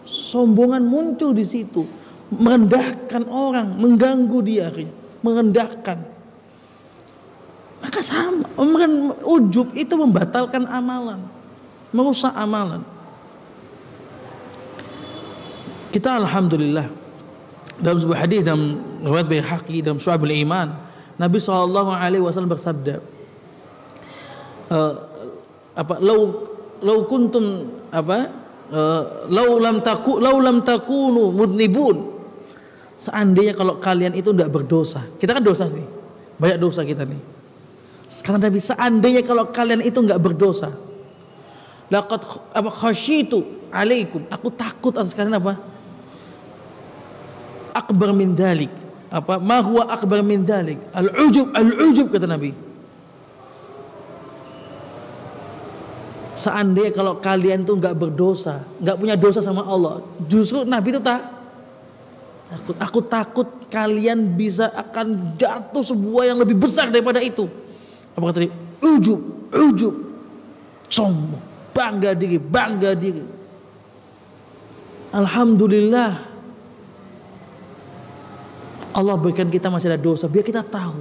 Kesombongan muncul di situ, merendahkan orang, mengganggu dia akhirnya, merendahkan. Maka sama, ujub itu membatalkan amalan, merusak amalan. Kita alhamdulillah dalam sebuah hadis dalam riwayat Baihaqi dalam Syu'abul Iman, Nabi SAW bersabda, lau lam takunu mudnibun, seandainya kalau kalian itu tidak berdosa. Kita kan dosa sih, banyak dosa kita nih. Sekarang Nabi, seandainya kalau kalian itu enggak berdosa, laqad khasyitu alaikum, aku takut atas kalian akbar min dalik, ma huwa akbar min dalik, al-ujub kata Nabi. Seandainya kalau kalian itu enggak berdosa, enggak punya dosa sama Allah, justru Nabi itu takut. Aku takut kalian bisa akan jatuh sebuah yang lebih besar daripada itu. Apa kata dia? Ujub, sombong, bangga diri. Alhamdulillah Allah berikan kita masih ada dosa biar kita tahu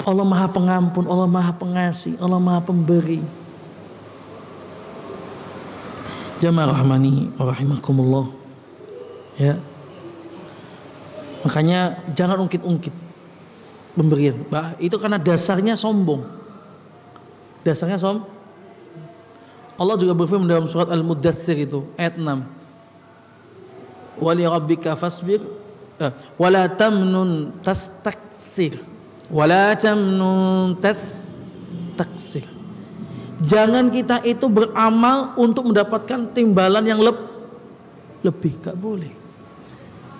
Allah Maha Pengampun, Allah Maha Pengasih, Allah Maha Pemberi. Jamaah rahmani wa rahimakumullah. Ya. Makanya jangan ungkit-ungkit pemberian. Itu karena dasarnya sombong. Allah juga berfirman dalam surat Al-Muddatsir itu ayat 6. Wa li rabbika fasbir wa la tamnun tastaksir. Jangan kita itu beramal untuk mendapatkan timbalan yang lebih, gak boleh.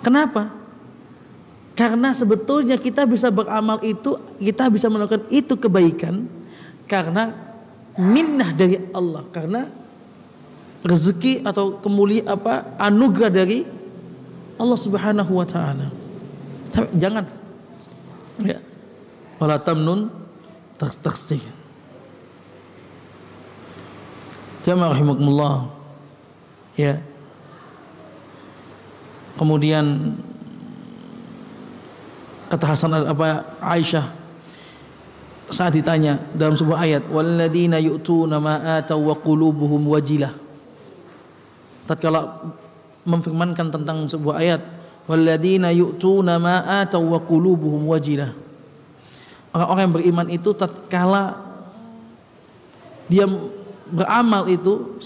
Kenapa? Karena sebetulnya kita bisa beramal itu, kita bisa melakukan itu kebaikan karena minnah dari Allah, karena rezeki atau kemuliaan anugerah dari Allah Subhanahu wa taala. Jangan ya. Wala tamnun tastaksir. Jamaah rahimakumullah. Ya. Kemudian kata Aisyah saat ditanya dalam sebuah ayat, walladzina yu'tuna ma ataw wa qulubuhum wajilah. Tatkala memfirmankan tentang sebuah ayat, walladzina yu'tuna ma ataw wa qulubuhum wajilah. Orang-orang yang beriman itu tatkala dia beramal itu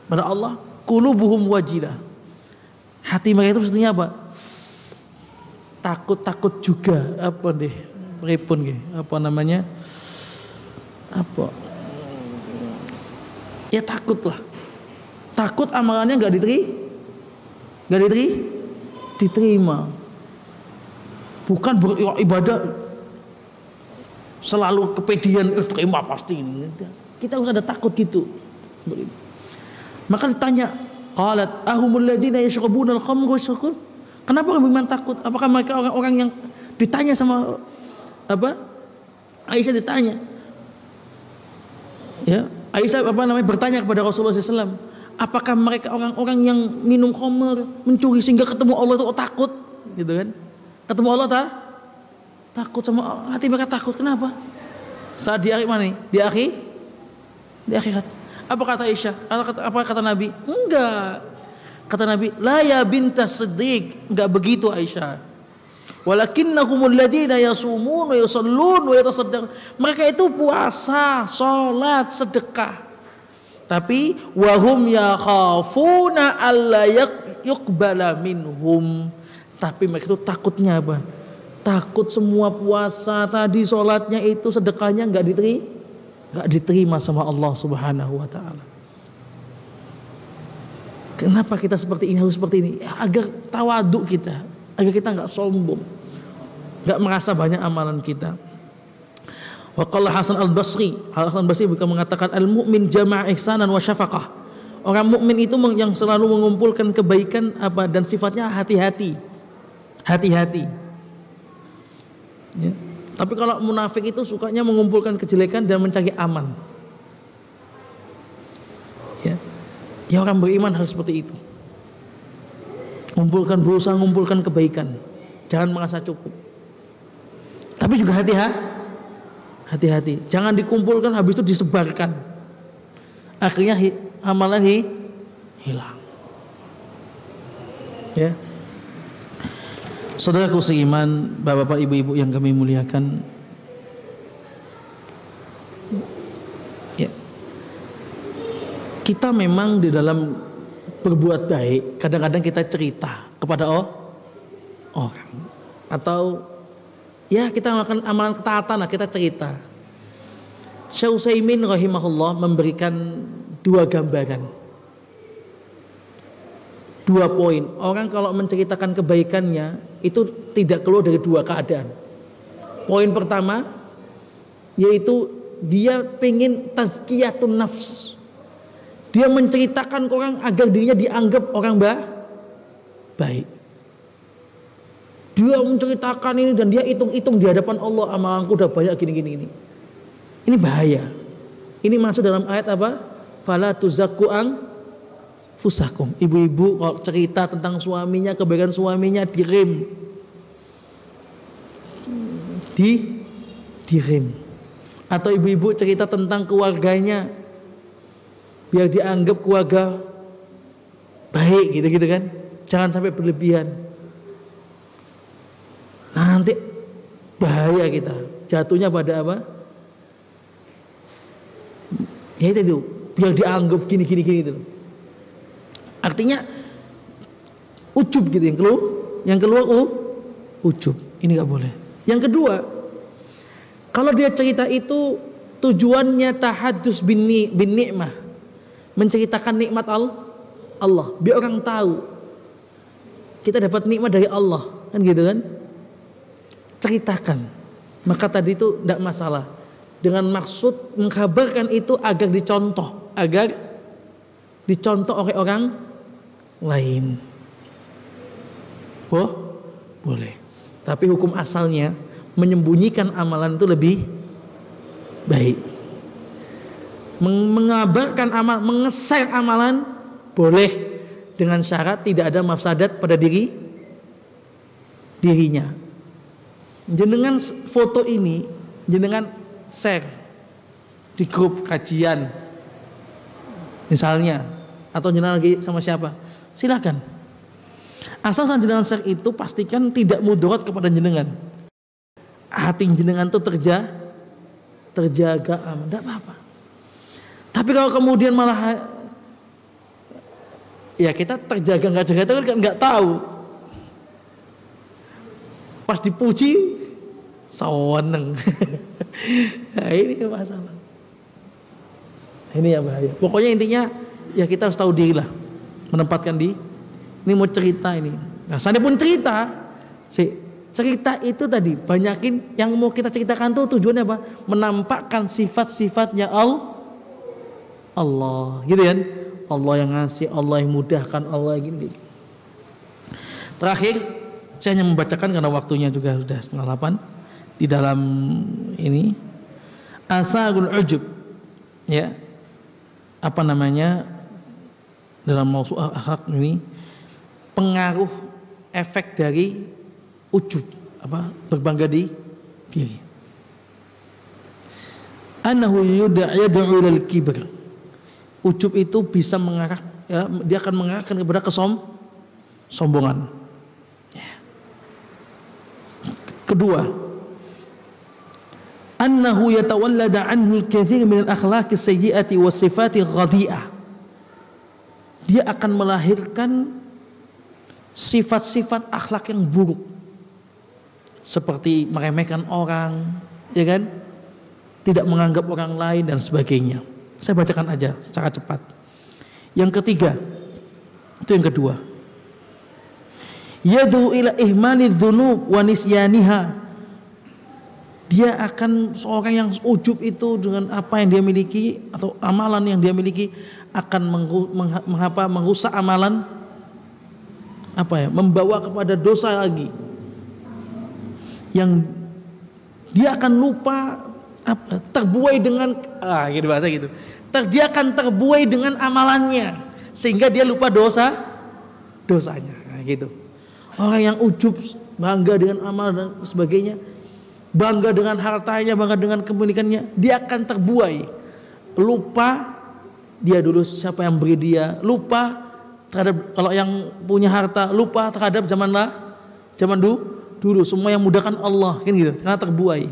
pada Allah, qulubuhum wajilah. Hati mereka itu maksudnya apa? Takut juga ya takutlah, takut amalannya nggak diterima, bukan beribadah selalu kepedean terima pasti ini. Kita harus ada takut gitu. Maka ditanya, qalat ahumul ladzina yashrabuna al-khamra wa yasrukun. Kenapa orang beriman takut? Apakah mereka orang-orang yang ditanya sama Aisyah ditanya. Ya, Aisyah bertanya kepada Rasulullah SAW, apakah mereka orang-orang yang minum khamr, mencuri sehingga ketemu Allah itu takut, gitu kan? Ketemu Allah takut sama Allah. Hati mereka takut. Kenapa? Saat di akhir mana nih? Di akhirat. Apa kata Aisyah? Apa kata Nabi? Enggak. Kata Nabi, la ya bintas Siddiq, enggak begitu Aisyah. Walakinnahumul ladzina yasumun wa yusallun wa yatasaddaqun. Mereka itu puasa, salat, sedekah. Tapi wahum yakhafuna alla yuqbala minhum. Tapi mereka itu takutnya apa? Takut semua puasa tadi, salatnya itu, sedekahnya enggak diterima sama Allah Subhanahu wa taala. Kenapa kita seperti ini, harus seperti ini? Ya, agar tawaduk kita, agar kita enggak sombong, enggak merasa banyak amalan kita. Wa qala Hasan al-Basri bukan mengatakan al-mu'min jama'a ihsanan wa syafaqah. Orang mukmin itu yang selalu mengumpulkan kebaikan apa dan sifatnya hati-hati. Ya. Tapi kalau munafik itu sukanya mengumpulkan kejelekan dan mencari aman. Ya orang beriman harus seperti itu. Berusaha mengumpulkan kebaikan. Jangan merasa cukup. Tapi juga hati-hati. Jangan dikumpulkan habis itu disebarkan. Akhirnya amalan hilang. Ya. Saudaraku seiman, bapak-bapak, ibu-ibu yang kami muliakan. Ya. Kita memang di dalam berbuat baik, kadang-kadang kita cerita kepada orang. Atau ya kita melakukan amalan ketaatan, kita cerita. Syekh Utsaimin rahimahullah memberikan 2 gambaran, 2 poin. Orang kalau menceritakan kebaikannya itu tidak keluar dari 2 keadaan. Poin pertama yaitu dia pengen tazkiyatun nafs. Dia menceritakan ke orang agar dirinya dianggap orang baik. Dia menceritakan ini dan dia hitung-hitung di hadapan Allah, amalanku udah banyak gini. Ini bahaya. Ini masuk dalam ayat apa? Fala tuzakku anfusakum. Ibu-ibu kalau cerita tentang suaminya, kebaikan suaminya, direm. Atau ibu-ibu cerita tentang keluarganya, biar dianggap keluarga baik gitu kan. Jangan sampai berlebihan. Nanti bahaya kita. Jatuhnya pada apa? Ya itu, biar dianggap gini gitu. Artinya ujub gitu yang keluar ujub. Ini nggak boleh. Yang kedua, kalau dia cerita itu tujuannya tahaddus bin ni'mah, menceritakan nikmat Allah, biar orang tahu kita dapat nikmat dari Allah, kan gitu kan? Ceritakan. Maka tadi itu tidak masalah. Dengan maksud mengkabarkan itu agar dicontoh oleh orang lain. Boleh. Tapi hukum asalnya menyembunyikan amalan itu lebih baik. Mengabarkan amal, mengeser amalan boleh, dengan syarat tidak ada mafsadat pada dirinya. Jenengan foto ini jenengan share di grup kajian misalnya, atau jenengan lagi sama siapa, silakan. Asal jenengan share itu pastikan tidak mudarat kepada jenengan. Hati jenengan itu terjaga aman, tidak apa-apa. Tapi kalau kemudian malah ya kita terjaga nggak jaga itu kan nggak tahu. Pas dipuji saweneng. Nah, ini masalah. Ini yang bahaya. Pokoknya intinya ya kita harus tahu diri lah, menempatkan di. Ini mau cerita ini. Nah, saya pun cerita itu tadi banyakin yang mau kita ceritakan tuh tujuannya apa? Menampakkan sifat-sifatnya Allah, gitu kan? Allah yang ngasih, Allah yang mudahkan, Allah yang gini. Terakhir, saya hanya membacakan karena waktunya juga sudah 7:30 di dalam ini asagul ujub, ya, apa namanya dalam mausu'ah akhlak ini, pengaruh efek dari ujub, apa, berbangga diri. Annahu yad'u ilal kibr. Ujub itu bisa mengarah, ya, dia akan mengarahkan kepada kesombongan. Ya. Kedua, annahu yatawallada anhu al-katsir min al-akhlaqi sayyi'ati was sifati ghadhi'ah. Dia akan melahirkan sifat-sifat akhlak yang buruk, seperti meremehkan orang, ya kan? Tidak menganggap orang lain dan sebagainya. Saya bacakan aja secara cepat. Yang ketiga, itu yang kedua. Yad'u ila ihmali dzunub wa nisyaniha. Dia akan seorang yang ujub itu dengan apa yang dia miliki atau amalan yang dia miliki akan merusak amalan, membawa kepada dosa lagi. Yang dia akan lupa terbuai dengan gitu bahasa gitu. Dia akan terbuai dengan amalannya sehingga dia lupa dosanya. Gitu. Orang yang ujub, bangga dengan amal dan sebagainya, bangga dengan hartanya, bangga dengan kepemilikannya, dia akan terbuai, lupa dia dulu siapa yang beri dia, lupa terhadap kalau yang punya harta, lupa terhadap zaman dulu semua yang mudahkan Allah, kan gitu, karena terbuai.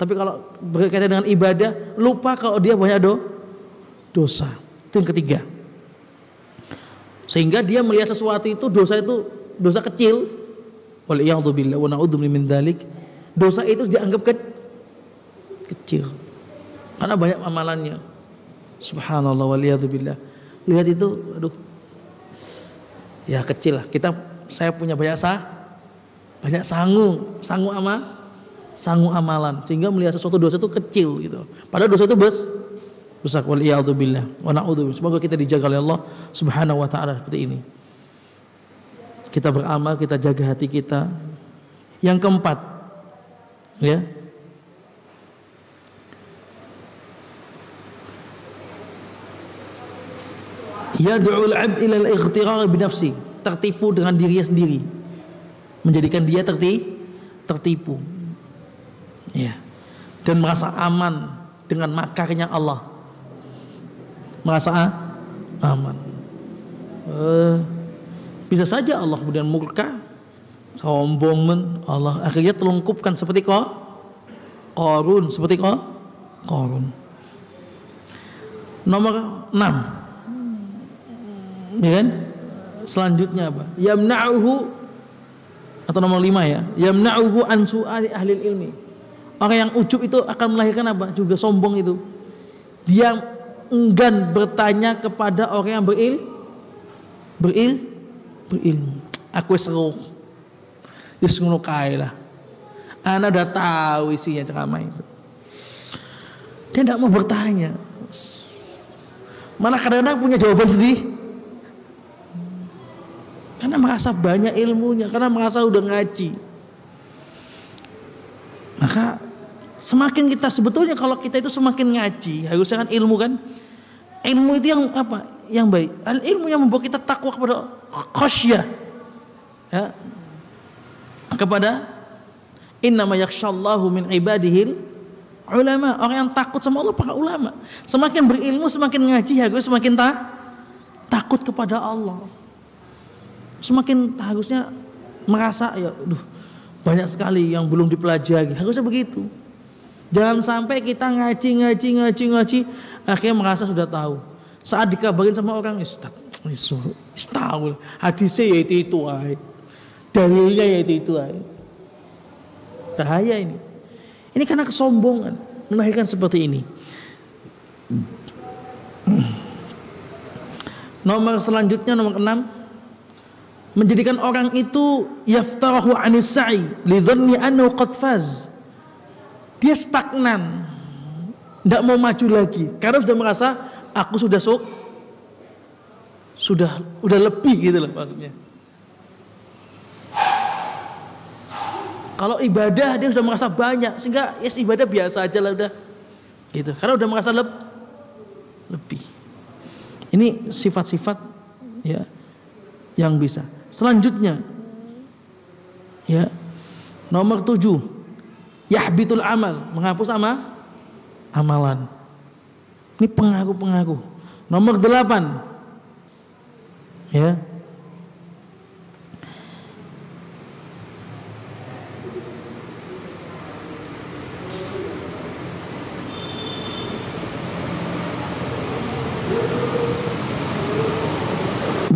Tapi kalau berkaitan dengan ibadah, lupa kalau dia banyak dosa. Itu yang ketiga. Sehingga dia melihat sesuatu itu dosa kecil. Waliyadzubillah wa na'udzubillahi min dzalik. Dosa itu dianggap kecil karena banyak amalannya. Subhanallah waliyadzubillah. Lihat itu, aduh. Ya kecil lah. Saya punya banyak sangu amalan sehingga melihat sesuatu dosa itu kecil gitu. Padahal dosa itu besar. Waliyadzubillah wa na'udzubillah. Semoga kita dijaga oleh Allah Subhanahu wa taala seperti ini. Kita beramal, kita jaga hati kita. Yang keempat, ya. Yad'ul 'abd ila al-ightirar bi nafsi, tertipu dengan dirinya sendiri. Menjadikan dia tertipu. Ya. Dan merasa aman dengan makarnya Allah. Merasa aman. Bisa saja Allah kemudian murka, sombong Allah akhirnya terlungkupkan seperti Qarun, Nomor 6, ya kan? Selanjutnya apa? Yamna'uhu, atau nomor 5 ya, yamna'uhu an su'ali ahli ilmi. Orang yang ujub itu akan melahirkan apa? Juga sombong itu. Dia enggan bertanya kepada orang yang berilmu. Aku seru. Wis ngono kae lah. Ana udah tahu isinya ceramah itu. Dia tidak mau bertanya. Malah kadang-kadang punya jawaban sendiri. Karena merasa banyak ilmunya, karena merasa udah ngaji. Maka semakin kita sebetulnya kalau kita itu semakin ngaji, harusnya kan ilmu kan. Ilmu itu yang apa? Yang baik. Ilmu yang membawa kita takwa kepada khasyah. Ya. Kepada innama yakhshallahu min ibadihil ulama. Orang yang takut sama Allah para ulama. Semakin berilmu, semakin ngaji, harusnya semakin takut kepada Allah. Semakin harusnya merasa ya banyak sekali yang belum dipelajari. Harusnya begitu. Jangan sampai kita ngaji, akhirnya merasa sudah tahu. Saat dikabarin sama orang, tahu hadisnya ya itu aja, dalilnya ya itu aja. Bahaya ini. Ini karena kesombongan melahirkan seperti ini. Nomor selanjutnya, nomor 6, menjadikan orang itu yaftarahu anis sa'i li dhanni annahu qad faz. Dia stagnan, tidak mau maju lagi karena sudah merasa aku sudah lebih gitu loh maksudnya. Kalau ibadah dia sudah merasa banyak sehingga ibadah biasa aja lah udah gitu. Karena udah merasa lebih. Ini sifat-sifat ya yang bisa. Selanjutnya ya nomor 7, yahbitul amal, menghapus amalan. Ini pengaruh. Nomor 8 ya,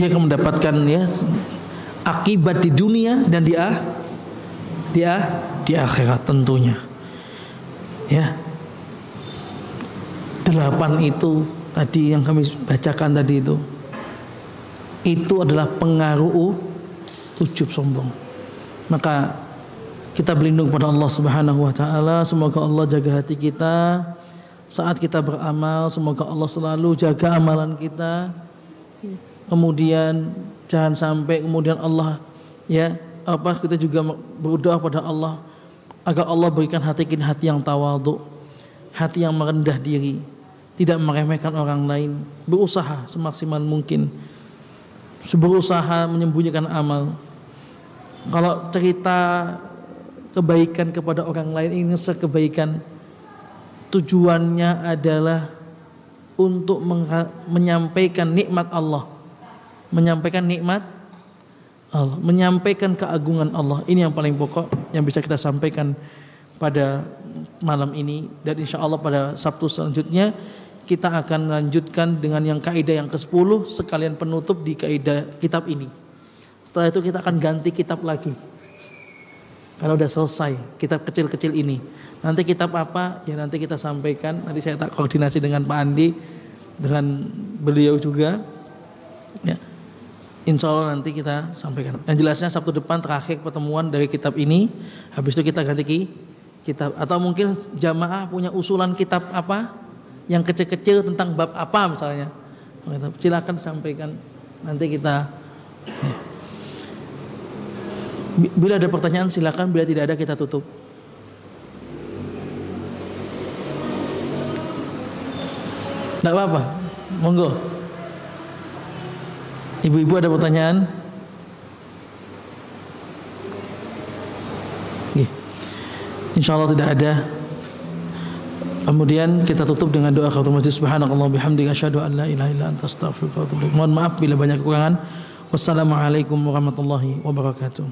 dia akan mendapatkan ya akibat di dunia dan di akhirat tentunya. Ya. 8 itu tadi yang kami bacakan tadi itu adalah pengaruh ujub sombong. Maka kita berlindung pada Allah Subhanahu wa taala. Semoga Allah jaga hati kita saat kita beramal. Semoga Allah selalu jaga amalan kita. Kemudian jangan sampai kemudian Allah kita juga berdoa pada Allah agar Allah berikan hati yang tawadhu, hati yang merendah diri, tidak meremehkan orang lain, berusaha semaksimal mungkin, berusaha menyembunyikan amal. Kalau cerita kebaikan kepada orang lain, ini kebaikan tujuannya adalah untuk menyampaikan nikmat Allah, menyampaikan keagungan Allah. Ini yang paling pokok yang bisa kita sampaikan pada malam ini, dan insya Allah pada Sabtu selanjutnya kita akan lanjutkan dengan yang kaidah yang ke-10 sekalian penutup di kaidah kitab ini. Setelah itu kita akan ganti kitab lagi karena udah selesai kitab kecil-kecil ini. Nanti kitab apa ya nanti kita sampaikan, nanti saya tak koordinasi dengan Pak Andi, dengan beliau juga ya. Insya Allah nanti kita sampaikan. Yang jelasnya Sabtu depan terakhir pertemuan dari kitab ini. Habis itu kita ganti kitab, atau mungkin jamaah punya usulan kitab apa yang kecil-kecil tentang bab apa misalnya, silakan sampaikan, nanti kita bila ada pertanyaan silakan, bila tidak ada kita tutup. Tidak apa-apa, monggo. Ibu-ibu ada pertanyaan? Insya Allah tidak ada. Kemudian kita tutup dengan doa kafaratul majlis. Subhanakallah bihamdika asyhadu an la ilaha illa anta astaghfiruka wa atubu ilaik. Mohon maaf bila banyak kekurangan. Wassalamualaikum warahmatullahi wabarakatuh.